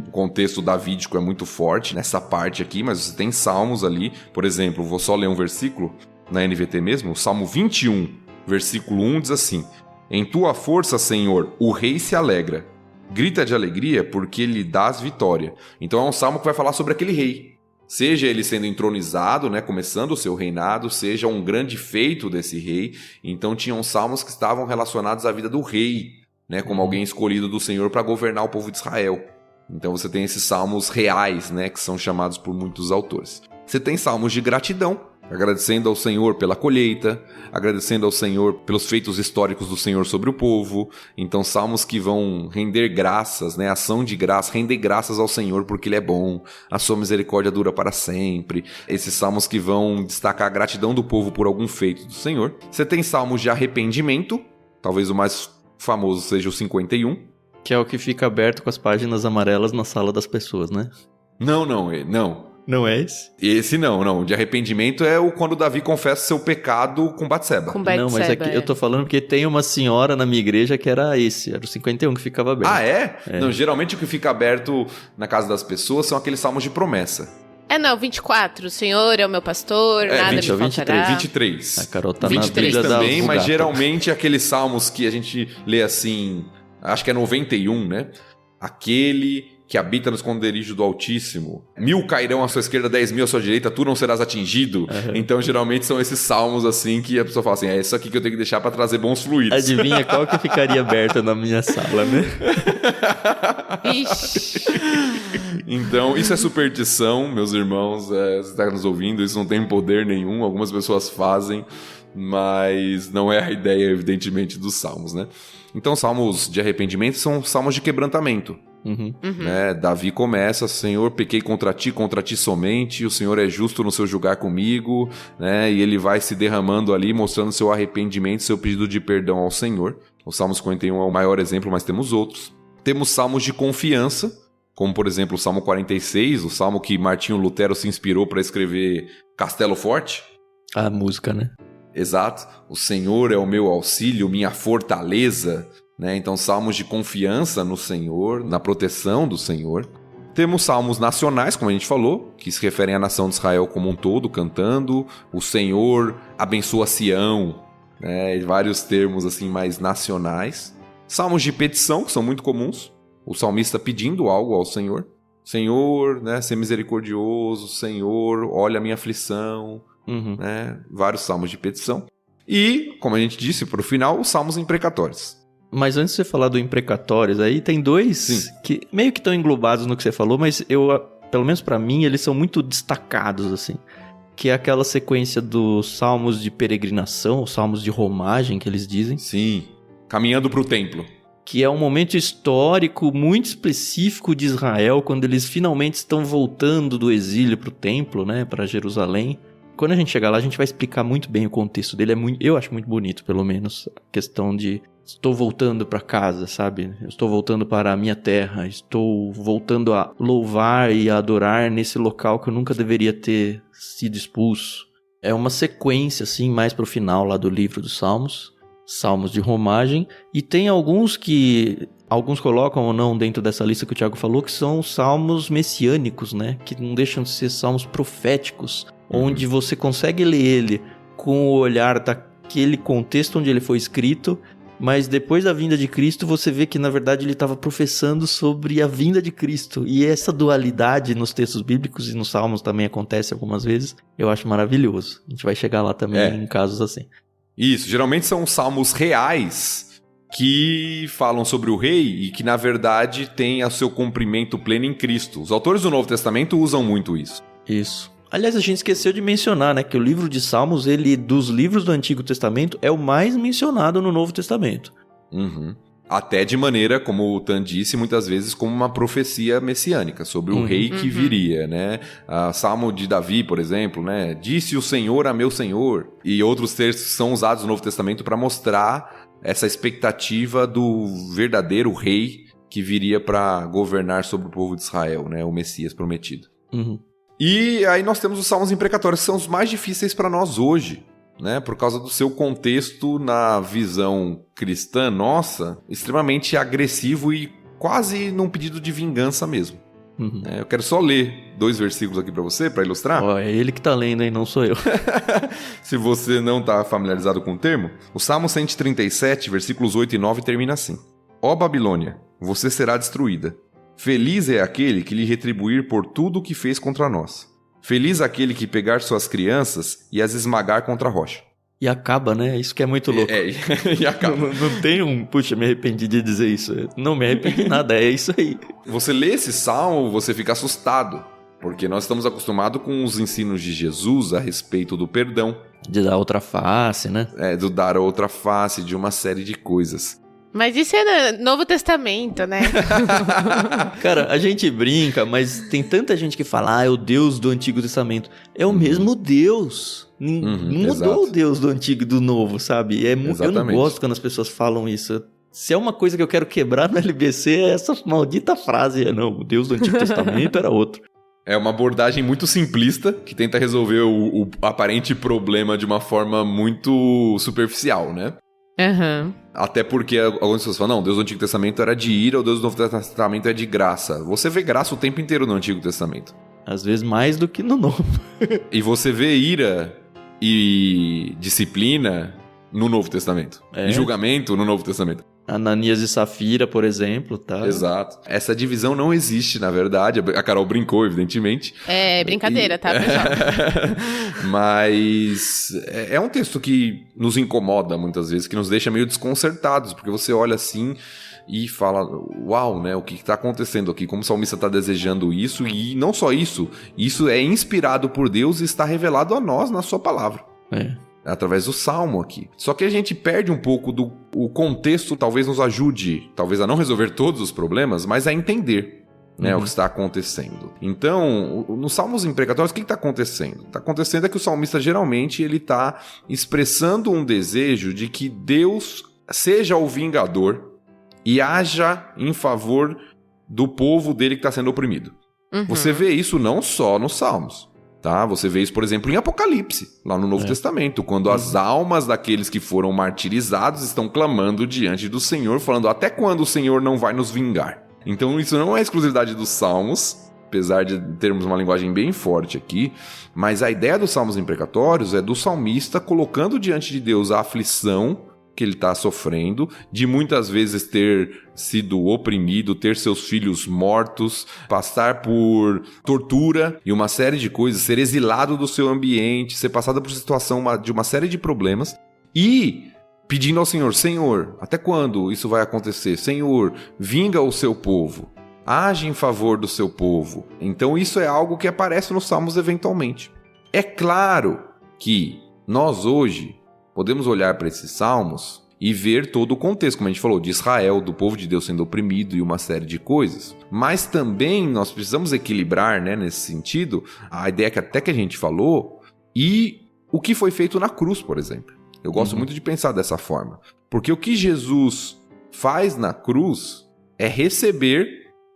O contexto davídico é muito forte nessa parte aqui, mas você tem salmos ali. Por exemplo, vou só ler um versículo na NVT mesmo. O Salmo 21, versículo 1 diz assim: em tua força, Senhor, o rei se alegra. Grita de alegria porque lhe dás vitória. Então é um salmo que vai falar sobre aquele rei. Seja ele sendo entronizado, né, começando o seu reinado, seja um grande feito desse rei. Então tinham salmos que estavam relacionados à vida do rei, né, como alguém escolhido do Senhor para governar o povo de Israel. Então você tem esses salmos reais, né, que são chamados por muitos autores. Você tem salmos de gratidão, agradecendo ao Senhor pela colheita, agradecendo ao Senhor pelos feitos históricos do Senhor sobre o povo. Então salmos que vão render graças, né, ação de graça, render graças ao Senhor porque Ele é bom, a sua misericórdia dura para sempre. Esses salmos que vão destacar a gratidão do povo por algum feito do Senhor. Você tem salmos de arrependimento, talvez o mais famoso seja o 51. Que é o que fica aberto com as páginas amarelas na sala das pessoas, né? Não. Não é esse? Esse não. De arrependimento é o quando Davi confessa seu pecado com Batseba. Não, mas é que eu tô falando porque tem uma senhora na minha igreja que era esse. Era o 51 que ficava aberto. Ah, é? Não, geralmente o que fica aberto na casa das pessoas são aqueles salmos de promessa. 24. O Senhor é o meu pastor, nada me faltará. 23. A Carol tá 23 na Bíblia também, da mas Vulgata. geralmente aqueles salmos que a gente lê assim, acho que é 91, né? Aquele que habita no esconderijo do Altíssimo. 1000 cairão à sua esquerda, 10.000 à sua direita, tu não serás atingido. Então, geralmente, são esses salmos, assim, que a pessoa fala assim, é isso aqui que eu tenho que deixar pra trazer bons fluidos. Adivinha qual que ficaria aberta na minha sala, né? Ixi. Então, isso é superstição, meus irmãos. Você está nos ouvindo, isso não tem poder nenhum. Algumas pessoas fazem, mas não é a ideia, evidentemente, dos salmos, né? Então, salmos de arrependimento são salmos de quebrantamento. Né? Davi começa: Senhor, pequei contra ti somente, o Senhor é justo no seu julgar comigo, né? E ele vai se derramando ali, mostrando seu arrependimento, seu pedido de perdão ao Senhor. O Salmo 51 é o maior exemplo, mas temos outros. Temos salmos de confiança, como por exemplo o Salmo 46, o salmo que Martinho Lutero se inspirou para escrever Castelo Forte. A música, né? Exato. O Senhor é o meu auxílio, minha fortaleza. Né? Então, salmos de confiança no Senhor, na proteção do Senhor. Temos salmos nacionais, como a gente falou, que se referem à nação de Israel como um todo, cantando o Senhor abençoa Sião, né? E vários termos assim mais nacionais. Salmos de petição, que são muito comuns. o salmista pedindo algo ao Senhor. Senhor, né, ser misericordioso, Senhor, olha a minha aflição, né, vários salmos de petição. E, como a gente disse, para o final, os salmos imprecatórios. Mas antes de você falar do imprecatórios, aí tem dois que meio que estão englobados no que você falou, mas pelo menos para mim, eles são muito destacados, assim. Que é aquela sequência dos salmos de peregrinação, os salmos de romagem, que eles dizem. Sim, caminhando para o templo. Que é um momento histórico muito específico de Israel, quando eles finalmente estão voltando do exílio para o templo, né, para Jerusalém. Quando a gente chegar lá, a gente vai explicar muito bem o contexto dele. Eu acho muito bonito, pelo menos, a questão de estou voltando para casa, sabe? Eu estou voltando para a minha terra, estou voltando a louvar e a adorar nesse local que eu nunca deveria ter sido expulso. É uma sequência, assim, mais pro final lá do livro dos Salmos. Salmos de romagem, e tem alguns colocam ou não dentro dessa lista que o Thiago falou, que são salmos messiânicos, né? Que não deixam de ser salmos proféticos, onde você consegue ler ele com o olhar daquele contexto onde ele foi escrito, mas depois da vinda de Cristo você vê que na verdade ele estava professando sobre a vinda de Cristo, e essa dualidade nos textos bíblicos e nos salmos também acontece algumas vezes. Eu acho maravilhoso. A gente vai chegar lá também em casos assim. Isso, geralmente são salmos reais que falam sobre o rei e que, na verdade, têm o seu cumprimento pleno em Cristo. Os autores do Novo Testamento usam muito isso. Isso. Aliás, a gente esqueceu de mencionar, né, que o livro de Salmos, ele, dos livros do Antigo Testamento, é o mais mencionado no Novo Testamento. Até de maneira, como o Tan disse, muitas vezes como uma profecia messiânica sobre o rei que viria, né? Salmo de Davi, por exemplo, né? Disse o Senhor a meu Senhor. E outros textos são usados no Novo Testamento para mostrar essa expectativa do verdadeiro rei que viria para governar sobre o povo de Israel, né? O Messias prometido. E aí nós temos os salmos imprecatórios, que são os mais difíceis para nós hoje, né, por causa do seu contexto na visão cristã nossa, extremamente agressivo e quase num pedido de vingança mesmo. Eu quero só ler 2 versículos aqui para você, para ilustrar. É ele que tá lendo, hein? Não sou eu. Se você não tá familiarizado com o termo, o Salmo 137, versículos 8 e 9 termina assim: Ó Babilônia, você será destruída. Feliz é aquele que lhe retribuir por tudo o que fez contra nós. Feliz aquele que pegar suas crianças e as esmagar contra a rocha. E acaba, né? Isso que é muito louco. E acaba. Não tem puxa, me arrependi de dizer isso. Não me arrependi de nada, é isso aí. Você lê esse salmo, você fica assustado. Porque nós estamos acostumados com os ensinos de Jesus a respeito do perdão. De dar outra face, né? Do dar a outra face, de uma série de coisas. Mas isso é Novo Testamento, né? Cara, a gente brinca, mas tem tanta gente que fala, é o Deus do Antigo Testamento. É o mesmo Deus. Não mudou o Deus do Antigo e do Novo, sabe? Eu não gosto quando as pessoas falam isso. Se é uma coisa que eu quero quebrar no LBC, é essa maldita frase. Não, o Deus do Antigo Testamento era outro. É uma abordagem muito simplista, que tenta resolver o aparente problema de uma forma muito superficial, né? Até porque algumas pessoas falam, não, Deus do Antigo Testamento era de ira, o Deus do Novo Testamento é de graça. Você vê graça o tempo inteiro no Antigo Testamento. Às vezes mais do que no Novo. E você vê ira e disciplina no Novo Testamento. E julgamento no Novo Testamento. Ananias e Safira, por exemplo, tá? Exato. Essa divisão não existe, na verdade. A Carol brincou, evidentemente. É brincadeira, tá, pessoal? Mas é um texto que nos incomoda muitas vezes, que nos deixa meio desconcertados, porque você olha assim e fala, uau, né? O que está acontecendo aqui? Como o salmista está desejando isso? E não só isso, isso é inspirado por Deus e está revelado a nós na sua palavra. Através do Salmo aqui. Só que a gente perde um pouco o contexto, talvez nos ajude, talvez a não resolver todos os problemas, mas a entender, né, o que está acontecendo. Então, nos Salmos imprecatórios, o que está acontecendo? Está acontecendo é que o salmista, geralmente, ele está expressando um desejo de que Deus seja o vingador e haja em favor do povo dele que está sendo oprimido. Você vê isso não só nos Salmos. Tá? Você vê isso, por exemplo, em Apocalipse, lá no Novo Testamento, quando as almas daqueles que foram martirizados estão clamando diante do Senhor, falando, até quando o Senhor não vai nos vingar? Então isso não é exclusividade dos Salmos, apesar de termos uma linguagem bem forte aqui, mas a ideia dos Salmos imprecatórios é do salmista colocando diante de Deus a aflição que ele está sofrendo, de muitas vezes ter sido oprimido, ter seus filhos mortos, passar por tortura e uma série de coisas, ser exilado do seu ambiente, ser passado por situação de uma série de problemas e pedindo ao Senhor, Senhor, até quando isso vai acontecer? Senhor, vinga o seu povo, age em favor do seu povo. Então isso é algo que aparece nos Salmos eventualmente. É claro que nós hoje podemos olhar para esses salmos e ver todo o contexto, como a gente falou, de Israel, do povo de Deus sendo oprimido e uma série de coisas. Mas também nós precisamos equilibrar, né, nesse sentido, a ideia que até que a gente falou e o que foi feito na cruz, por exemplo. Eu gosto muito de pensar dessa forma. Porque o que Jesus faz na cruz é receber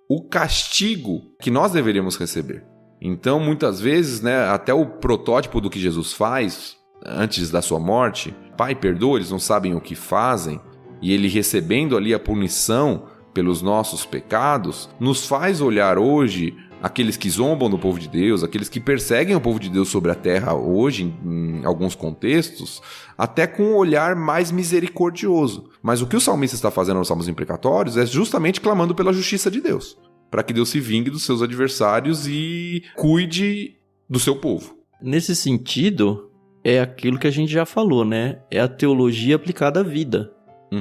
o castigo que nós deveríamos receber. Então, muitas vezes, né, até o protótipo do que Jesus faz antes da sua morte, Pai, perdoa, eles não sabem o que fazem, e ele recebendo ali a punição pelos nossos pecados, nos faz olhar hoje aqueles que zombam do povo de Deus, aqueles que perseguem o povo de Deus sobre a terra hoje, em alguns contextos, até com um olhar mais misericordioso. Mas o que o salmista está fazendo nos salmos imprecatórios é justamente clamando pela justiça de Deus, para que Deus se vingue dos seus adversários e cuide do seu povo. Nesse sentido, é aquilo que a gente já falou, né? É a teologia aplicada à vida.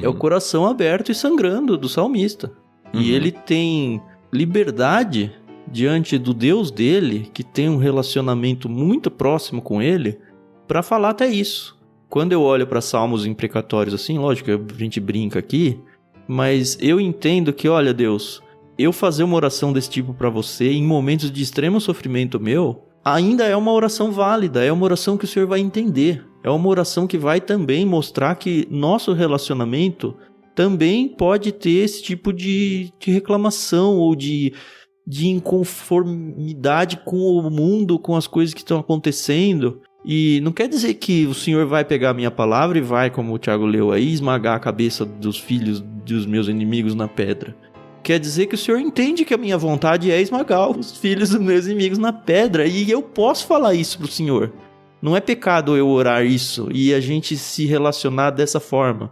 É o coração aberto e sangrando do salmista. E ele tem liberdade diante do Deus dele, que tem um relacionamento muito próximo com ele, para falar até isso. Quando eu olho para salmos imprecatórios assim, lógico, a gente brinca aqui, mas eu entendo que, olha, Deus, eu fazer uma oração desse tipo para você em momentos de extremo sofrimento meu, ainda é uma oração válida, é uma oração que o Senhor vai entender. É uma oração que vai também mostrar que nosso relacionamento também pode ter esse tipo de reclamação ou de inconformidade com o mundo, com as coisas que estão acontecendo. E não quer dizer que o Senhor vai pegar a minha palavra e vai, como o Thiago leu aí, esmagar a cabeça dos filhos dos meus inimigos na pedra. Quer dizer que o Senhor entende que a minha vontade é esmagar os filhos dos meus inimigos na pedra. E eu posso falar isso pro Senhor. Não é pecado eu orar isso e a gente se relacionar dessa forma.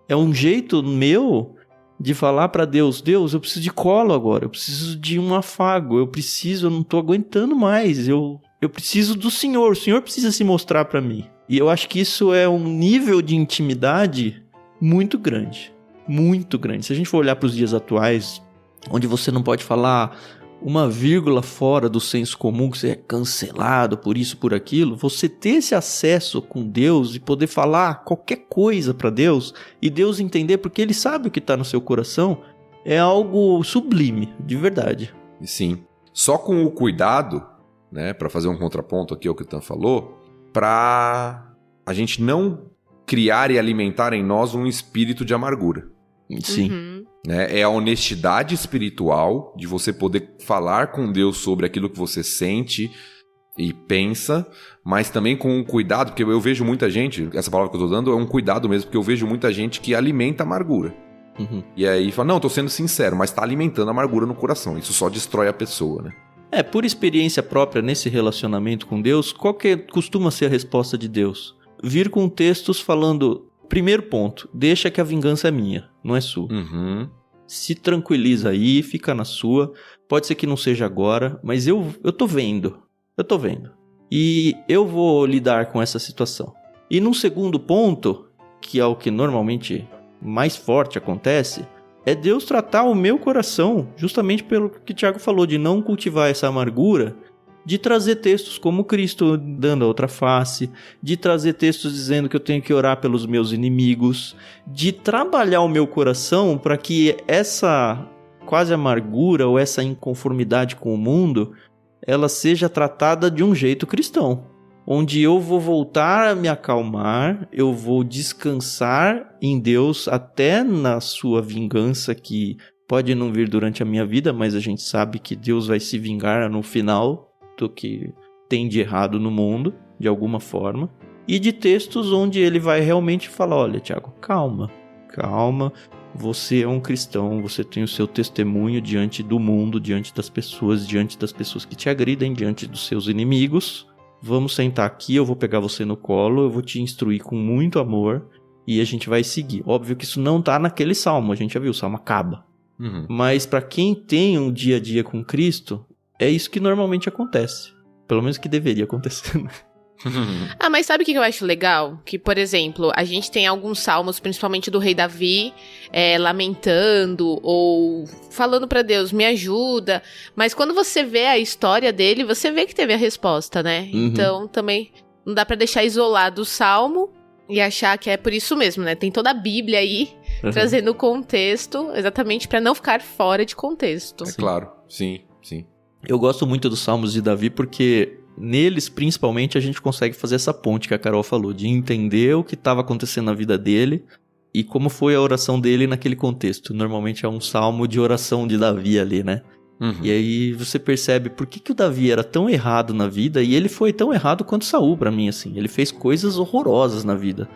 É um jeito meu de falar pra Deus, Deus, eu preciso de colo agora, eu preciso de um afago, eu não tô aguentando mais, eu preciso do Senhor, o Senhor precisa se mostrar pra mim. E eu acho que isso é um nível de intimidade muito grande. Muito grande. Se a gente for olhar para os dias atuais, onde você não pode falar uma vírgula fora do senso comum, que você é cancelado por isso, por aquilo, você ter esse acesso com Deus e poder falar qualquer coisa para Deus e Deus entender porque Ele sabe o que está no seu coração, é algo sublime, de verdade. Sim. Só com o cuidado, né, para fazer um contraponto aqui ao que o Tan falou, para a gente não criar e alimentar em nós um espírito de amargura. Sim. É a honestidade espiritual de você poder falar com Deus sobre aquilo que você sente e pensa, mas também com um cuidado, porque eu vejo muita gente, essa palavra que eu tô dando é um cuidado mesmo, porque eu vejo muita gente que alimenta a amargura. E aí fala, não, tô sendo sincero, mas tá alimentando a amargura no coração. Isso só destrói a pessoa, né? Por experiência própria nesse relacionamento com Deus, qual que costuma ser a resposta de Deus? Vir com textos falando... Primeiro ponto, deixa que a vingança é minha, não é sua. Se tranquiliza aí, fica na sua. Pode ser que não seja agora, mas eu tô vendo. E eu vou lidar com essa situação. E num segundo ponto, que é o que normalmente mais forte acontece, é Deus tratar o meu coração, justamente pelo que o Thiago falou, de não cultivar essa amargura, de trazer textos como Cristo dando a outra face, de trazer textos dizendo que eu tenho que orar pelos meus inimigos, de trabalhar o meu coração para que essa quase amargura ou essa inconformidade com o mundo, ela seja tratada de um jeito cristão, onde eu vou voltar a me acalmar, eu vou descansar em Deus até na sua vingança que pode não vir durante a minha vida, mas a gente sabe que Deus vai se vingar no final do que tem de errado no mundo, de alguma forma, e de textos onde ele vai realmente falar, olha, Thiago, calma, você é um cristão, você tem o seu testemunho diante do mundo, diante das pessoas que te agridem, diante dos seus inimigos, vamos sentar aqui, eu vou pegar você no colo, eu vou te instruir com muito amor, e a gente vai seguir. Óbvio que isso não tá naquele salmo, a gente já viu, o salmo acaba. Mas para quem tem um dia a dia com Cristo, é isso que normalmente acontece. Pelo menos que deveria acontecer, né? Mas sabe o que eu acho legal? Que, por exemplo, a gente tem alguns salmos, principalmente do rei Davi, lamentando ou falando pra Deus, me ajuda. Mas quando você vê a história dele, você vê que teve a resposta, né? Então, também não dá pra deixar isolado o salmo e achar que é por isso mesmo, né? Tem toda a Bíblia aí, trazendo o contexto, exatamente pra não ficar fora de contexto. É claro, sim. Eu gosto muito dos salmos de Davi porque neles, principalmente, a gente consegue fazer essa ponte que a Carol falou, de entender o que estava acontecendo na vida dele e como foi a oração dele naquele contexto. Normalmente é um salmo de oração de Davi ali, né? E aí você percebe por que o Davi era tão errado na vida, e ele foi tão errado quanto Saul pra mim, assim. Ele fez coisas horrorosas na vida.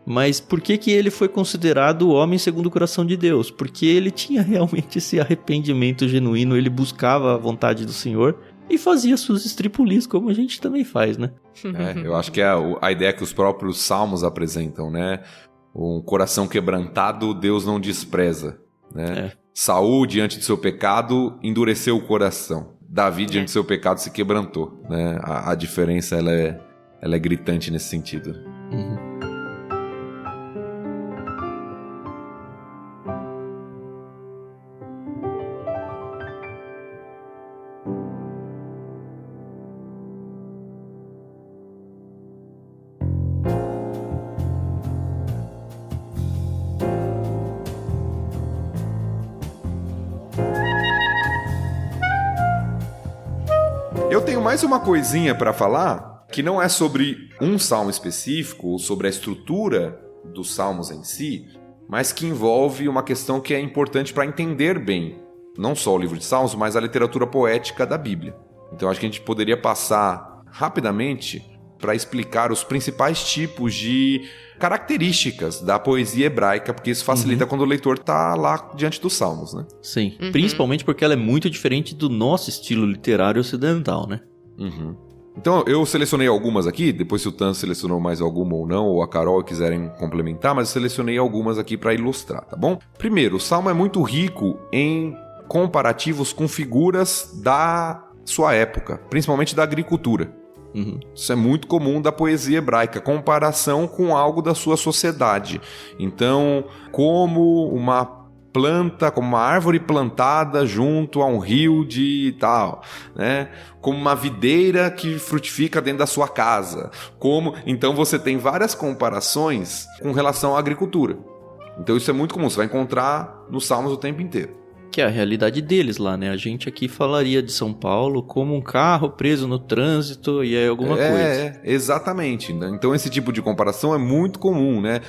Mas por que ele foi considerado o homem segundo o coração de Deus? Porque ele tinha realmente esse arrependimento genuíno, ele buscava a vontade do Senhor e fazia suas estripulias, como a gente também faz, né? Eu acho que é a ideia que os próprios salmos apresentam, né? Um coração quebrantado, Deus não despreza, né? Saul, diante do seu pecado, endureceu o coração. Davi, diante do seu pecado, se quebrantou, né? A diferença, ela é gritante nesse sentido. Eu tenho mais uma coisinha para falar, que não é sobre um salmo específico, ou sobre a estrutura dos salmos em si, mas que envolve uma questão que é importante para entender bem, não só o livro de Salmos, mas a literatura poética da Bíblia. Então acho que a gente poderia passar rapidamente para explicar os principais tipos de características da poesia hebraica, porque isso facilita quando o leitor está lá diante dos salmos, né? Sim, principalmente porque ela é muito diferente do nosso estilo literário ocidental, né? Então eu selecionei algumas aqui, depois se o Tan selecionou mais alguma ou não, ou a Carol quiserem complementar, mas eu selecionei algumas aqui para ilustrar, tá bom? Primeiro, o salmo é muito rico em comparativos com figuras da sua época, principalmente da agricultura. Isso é muito comum da poesia hebraica, comparação com algo da sua sociedade. Então, como uma planta, como uma árvore plantada junto a um rio de tal, né? Como uma videira que frutifica dentro da sua casa. Então você tem várias comparações com relação à agricultura. Então isso é muito comum, você vai encontrar nos Salmos o tempo inteiro. Que é a realidade deles lá, né? A gente aqui falaria de São Paulo como um carro preso no trânsito e é alguma coisa. Exatamente. Então esse tipo de comparação é muito comum, né?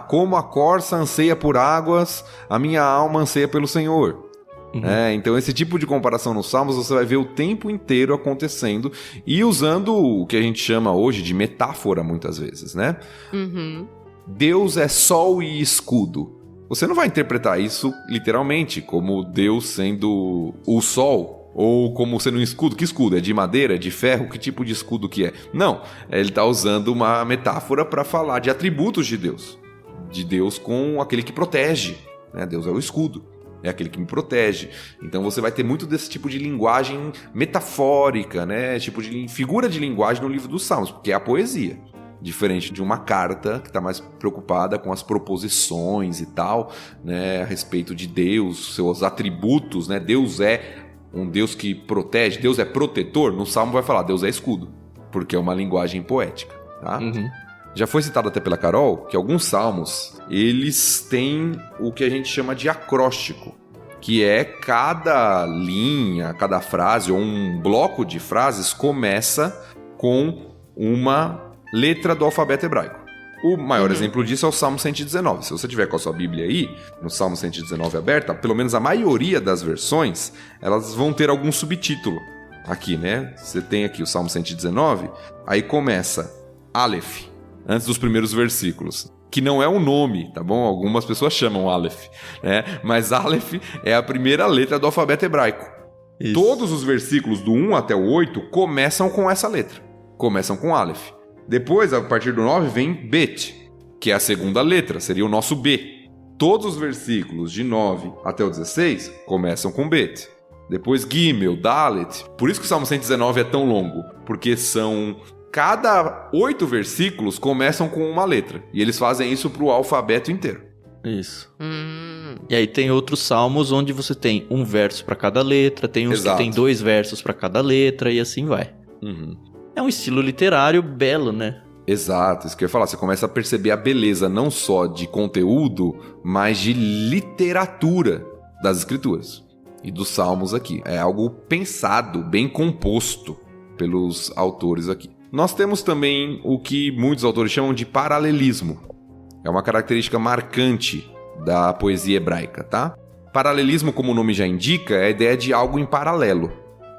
Como a corça anseia por águas, a minha alma anseia pelo Senhor. Então esse tipo de comparação nos Salmos você vai ver o tempo inteiro acontecendo e usando o que a gente chama hoje de metáfora muitas vezes, né? Deus é sol e escudo. Você não vai interpretar isso literalmente, como Deus sendo o sol, ou como sendo um escudo. Que escudo? É de madeira? É de ferro? Que tipo de escudo que é? Não, ele está usando uma metáfora para falar de atributos de Deus com aquele que protege, né? Deus é o escudo, é aquele que me protege. Então você vai ter muito desse tipo de linguagem metafórica, né? Tipo de figura de linguagem no livro dos Salmos, porque é a poesia. Diferente de uma carta que está mais preocupada com as proposições e tal, né, a respeito de Deus, seus atributos, né? Deus é um Deus que protege, Deus é protetor. No Salmo vai falar Deus é escudo, porque é uma linguagem poética, tá? Já foi citado até pela Carol que alguns salmos, eles têm o que a gente chama de acróstico, que é cada linha, cada frase ou um bloco de frases começa com uma letra do alfabeto hebraico. O maior exemplo disso é o Salmo 119. Se você tiver com a sua Bíblia aí, no Salmo 119 aberta, pelo menos a maioria das versões, elas vão ter algum subtítulo aqui, né? Você tem aqui o Salmo 119, aí começa Aleph, antes dos primeiros versículos, que não é um nome, tá bom? Algumas pessoas chamam Aleph, né? Mas Aleph é a primeira letra do alfabeto hebraico. Isso. Todos os versículos do 1 até o 8 começam com essa letra. Começam com Aleph. Depois, a partir do 9, vem Bet. que é a segunda letra, seria o nosso B. Todos os versículos de 9 até o 16 começam com Bet. Depois Gimel, Dalet. Por isso que o Salmo 119 é tão longo, porque cada 8 versículos começam com uma letra, e eles fazem isso para o alfabeto inteiro. Isso. E aí tem outros salmos onde você tem um verso para cada letra, tem uns que tem 2 versos para cada letra e assim vai. É um estilo literário belo, né? Exato, isso que eu ia falar. Você começa a perceber a beleza não só de conteúdo, mas de literatura das escrituras e dos salmos aqui. É algo pensado, bem composto pelos autores aqui. Nós temos também o que muitos autores chamam de paralelismo. É uma característica marcante da poesia hebraica, tá? Paralelismo, como o nome já indica, é a ideia de algo em paralelo.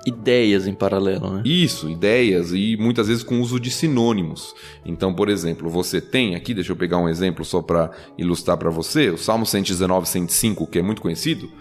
Ideias em paralelo, né? Isso, ideias, e muitas vezes com uso de sinônimos. Então, por exemplo, você tem aqui, deixa eu pegar um exemplo só para ilustrar para você, o Salmo 119, 105, que é muito conhecido.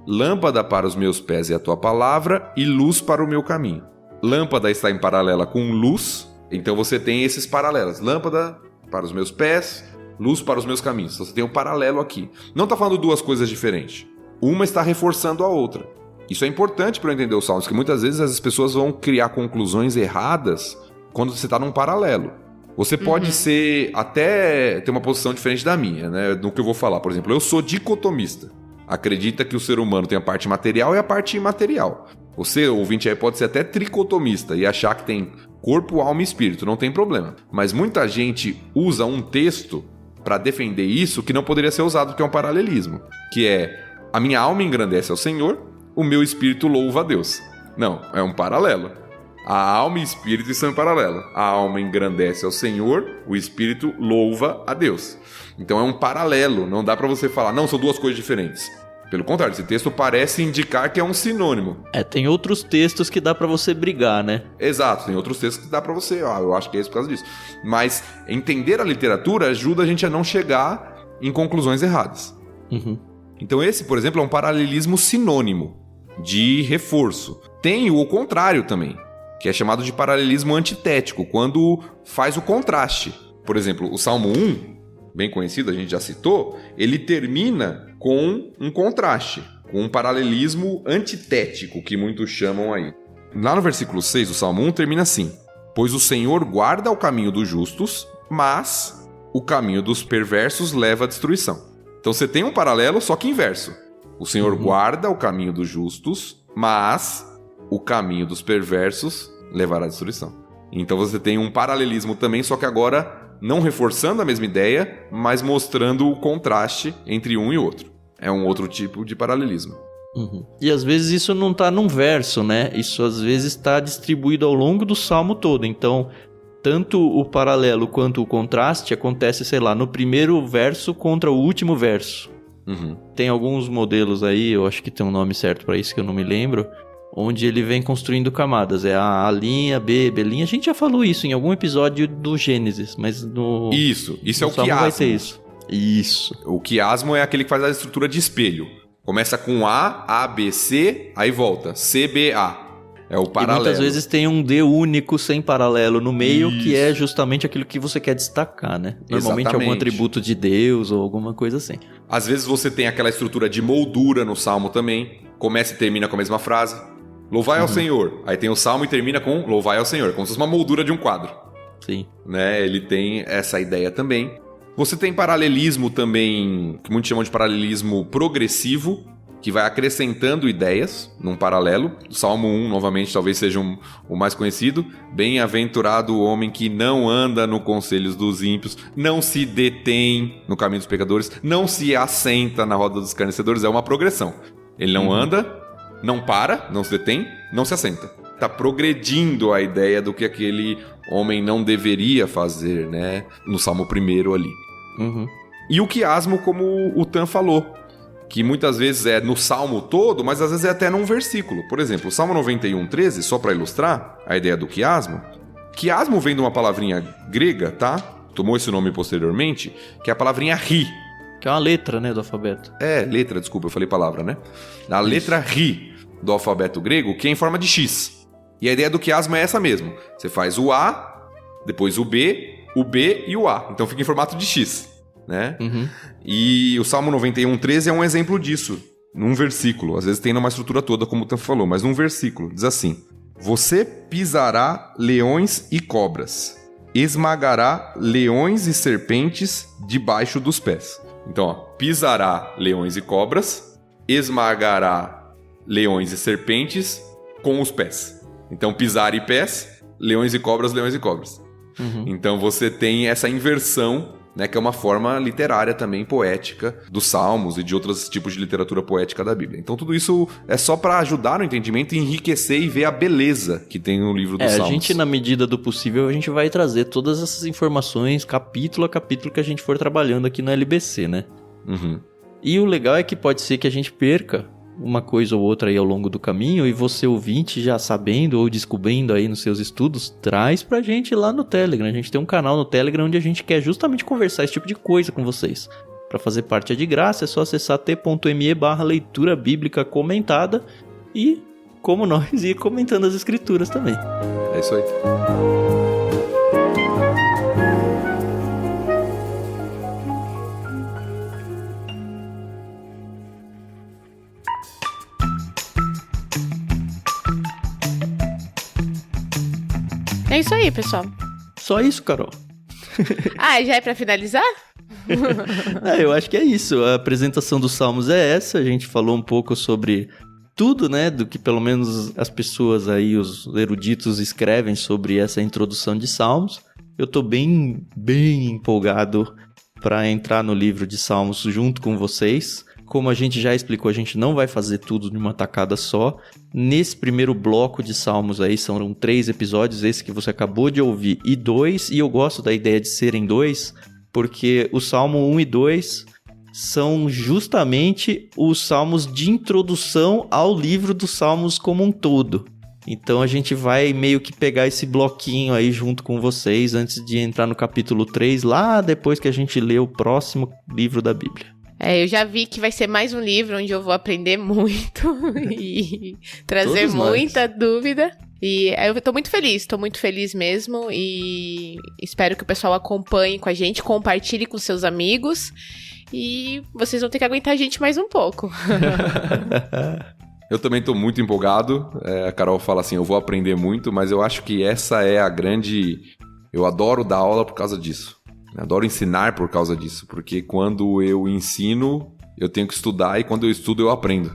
Lâmpada para os meus pés é a tua palavra e luz para o meu caminho. Lâmpada está em paralela com luz, então você tem esses paralelos. Lâmpada para os meus pés, luz para os meus caminhos. Então você tem um paralelo aqui. Não está falando duas coisas diferentes. Uma está reforçando a outra. Isso é importante para eu entender os salmos, porque muitas vezes as pessoas vão criar conclusões erradas quando você está num paralelo. Você pode ser até ter uma posição diferente da minha, né? No que eu vou falar. Por exemplo, eu sou dicotomista. Acredita que o ser humano tem a parte material e a parte imaterial. Você, ouvinte aí, pode ser até tricotomista e achar que tem corpo, alma e espírito, não tem problema. Mas muita gente usa um texto para defender isso que não poderia ser usado, que é um paralelismo. Que é, a minha alma engrandece ao Senhor, o meu espírito louva a Deus. Não, é um paralelo. A alma e o espírito estão em paralelo. A alma engrandece ao Senhor, o espírito louva a Deus. Então é um paralelo, não dá para você falar, não, são duas coisas diferentes. Pelo contrário, esse texto parece indicar que é um sinônimo. Tem outros textos que dá pra você brigar, né? Exato, tem outros textos que dá pra você, eu acho que é isso por causa disso. Mas entender a literatura ajuda a gente a não chegar em conclusões erradas. Então esse, por exemplo, é um paralelismo sinônimo de reforço. Tem o contrário também, que é chamado de paralelismo antitético, quando faz o contraste. Por exemplo, o Salmo 1, bem conhecido, a gente já citou, ele termina com um contraste, com um paralelismo antitético, que muitos chamam aí. Lá no versículo 6 do Salmo 1 termina assim: pois o Senhor guarda o caminho dos justos, mas o caminho dos perversos leva à destruição. Então você tem um paralelo, só que inverso. O Senhor guarda o caminho dos justos, mas o caminho dos perversos levará à destruição. Então você tem um paralelismo também, só que agora não reforçando a mesma ideia, mas mostrando o contraste entre um e outro. É um outro tipo de paralelismo. E às vezes isso não tá num verso, né? Isso às vezes está distribuído ao longo do salmo todo. Então, tanto o paralelo quanto o contraste acontece, sei lá, no primeiro verso contra o último verso. Tem alguns modelos aí, eu acho que tem um nome certo para isso que eu não me lembro, onde ele vem construindo camadas. É a linha, B linha. A gente já falou isso em algum episódio do Gênesis, mas no... Isso é o quiasmo. Vai ter isso. O quiasmo é aquele que faz a estrutura de espelho. Começa com A, B, C, aí volta. C, B, A. É o paralelo. E muitas vezes tem um D único sem paralelo no meio, que é justamente aquilo que você quer destacar, né? Normalmente Exatamente. Algum atributo de Deus ou alguma coisa assim. Às vezes você tem aquela estrutura de moldura no salmo também. Começa e termina com a mesma frase. Louvai ao Senhor. Aí tem o salmo e termina com louvai ao Senhor. Como se fosse uma moldura de um quadro. Sim. Né? Ele tem essa ideia também. Você tem paralelismo também, que muitos chamam de paralelismo progressivo, que vai acrescentando ideias num paralelo. O Salmo 1, novamente, talvez seja o mais conhecido. Bem-aventurado o homem que não anda no conselhos dos ímpios, não se detém no caminho dos pecadores, não se assenta na roda dos escarnecedores. É uma progressão. Ele não anda, não para, não se detém, não se assenta. Está progredindo a ideia do que aquele homem não deveria fazer, né? No Salmo 1 ali. E o quiasmo, como o Tan falou, que muitas vezes é no salmo todo, mas às vezes é até num versículo. Por exemplo, o Salmo 91, 13, só para ilustrar a ideia do quiasmo. Quiasmo vem de uma palavrinha grega, tá? Tomou esse nome posteriormente, que é a palavrinha ri. Que é uma letra, né, do alfabeto. Letra, desculpa, eu falei palavra, né? A letra ri do alfabeto grego, que é em forma de X. E a ideia do quiasmo é essa mesmo. Você faz o A, depois o B e o A. Então fica em formato de X. né? E o Salmo 91:13 é um exemplo disso, num versículo. Às vezes tem numa estrutura toda, como o Tan falou, mas num versículo. Diz assim: você pisará leões e cobras, esmagará leões e serpentes debaixo dos pés. Então, ó, pisará leões e cobras, esmagará leões e serpentes com os pés. Então, pisar e pés, leões e cobras, leões e cobras. Então, você tem essa inversão, né, que é uma forma literária também, poética, dos Salmos e de outros tipos de literatura poética da Bíblia. Então, tudo isso é só para ajudar no entendimento e enriquecer e ver a beleza que tem no livro dos Salmos. A gente, na medida do possível, a gente vai trazer todas essas informações, capítulo a capítulo, que a gente for trabalhando aqui no LBC, né? E o legal é que pode ser que a gente perca uma coisa ou outra aí ao longo do caminho, e você, ouvinte, já sabendo ou descobrindo aí nos seus estudos, traz pra gente lá no Telegram. A gente tem um canal no Telegram onde a gente quer justamente conversar esse tipo de coisa com vocês. Pra fazer parte é de graça, é só acessar t.me/leitura bíblica comentada e, como nós, ir comentando as escrituras também. É isso aí. É isso aí, pessoal. Só isso, Carol. Já é pra finalizar? Eu acho que é isso. A apresentação dos Salmos é essa. A gente falou um pouco sobre tudo, né? Do que pelo menos as pessoas aí, os eruditos, escrevem sobre essa introdução de Salmos. Eu tô bem empolgado para entrar no livro de Salmos junto com vocês. Como a gente já explicou, a gente não vai fazer tudo de uma tacada só. Nesse primeiro bloco de Salmos aí, são 3 episódios, esse que você acabou de ouvir, e 2, e eu gosto da ideia de serem 2, porque o Salmo 1 e 2 são justamente os salmos de introdução ao livro dos Salmos como um todo. Então a gente vai meio que pegar esse bloquinho aí junto com vocês, antes de entrar no capítulo 3, lá depois que a gente lê o próximo livro da Bíblia. Eu já vi que vai ser mais um livro onde eu vou aprender muito e trazer muita dúvida. E eu tô muito feliz mesmo. E espero que o pessoal acompanhe com a gente, compartilhe com seus amigos. E vocês vão ter que aguentar a gente mais um pouco. Eu também tô muito empolgado. A Carol fala assim, eu vou aprender muito, mas eu acho que essa é a grande... Eu adoro dar aula por causa disso. Adoro ensinar por causa disso, porque quando eu ensino, eu tenho que estudar, e quando eu estudo, eu aprendo.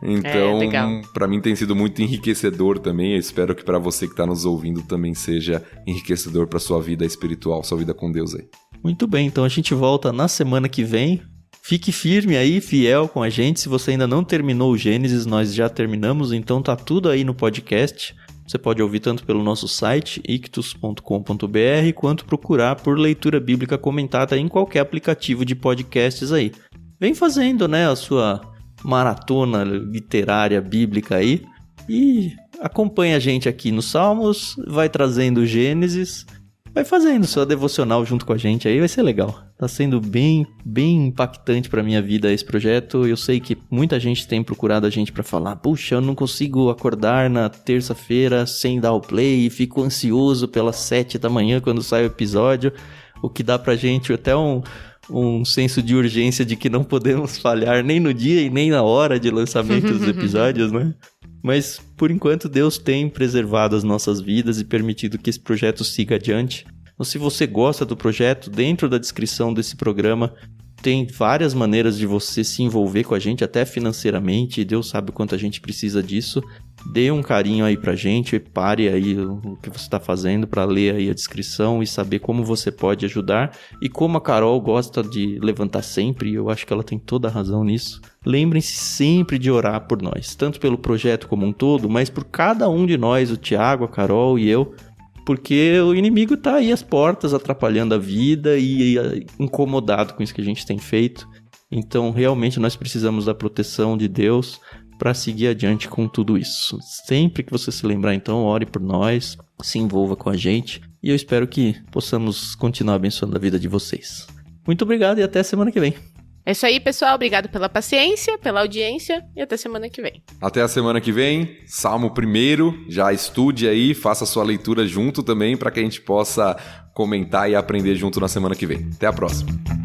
Então, para mim tem sido muito enriquecedor também. Eu espero que para você que está nos ouvindo também seja enriquecedor para sua vida espiritual, sua vida com Deus aí. Muito bem, então a gente volta na semana que vem. Fique firme aí, fiel com a gente. Se você ainda não terminou o Gênesis, nós já terminamos, então tá tudo aí no podcast. Você pode ouvir tanto pelo nosso site, ictus.com.br, quanto procurar por Leitura Bíblica Comentada em qualquer aplicativo de podcasts aí. Vem fazendo, né, a sua maratona literária bíblica aí e acompanha a gente aqui nos Salmos, vai trazendo o Gênesis, vai fazendo sua devocional junto com a gente aí, vai ser legal. Tá sendo bem impactante pra minha vida esse projeto. Eu sei que muita gente tem procurado a gente pra falar, puxa, eu não consigo acordar na terça-feira sem dar o play e fico ansioso pelas 7 da manhã quando sai o episódio, o que dá pra gente até um senso de urgência de que não podemos falhar nem no dia e nem na hora de lançamento dos episódios, né? Mas, por enquanto, Deus tem preservado as nossas vidas e permitido que esse projeto siga adiante. Então, se você gosta do projeto, dentro da descrição desse programa tem várias maneiras de você se envolver com a gente, até financeiramente. Deus sabe o quanto a gente precisa disso. Dê um carinho aí pra gente, pare aí o que você está fazendo para ler aí a descrição e saber como você pode ajudar. E como a Carol gosta de levantar sempre, eu acho que ela tem toda a razão nisso, lembrem-se sempre de orar por nós, tanto pelo projeto como um todo, mas por cada um de nós, o Thiago, a Carol e eu, porque o inimigo tá aí às portas, atrapalhando a vida e incomodado com isso que a gente tem feito. Então, realmente, nós precisamos da proteção de Deus para seguir adiante com tudo isso. Sempre que você se lembrar, então, ore por nós, se envolva com a gente, e eu espero que possamos continuar abençoando a vida de vocês. Muito obrigado e até semana que vem. É isso aí, pessoal. Obrigado pela paciência, pela audiência e até semana que vem. Até a semana que vem. Salmo 1, já estude aí, faça a sua leitura junto também para que a gente possa comentar e aprender junto na semana que vem. Até a próxima.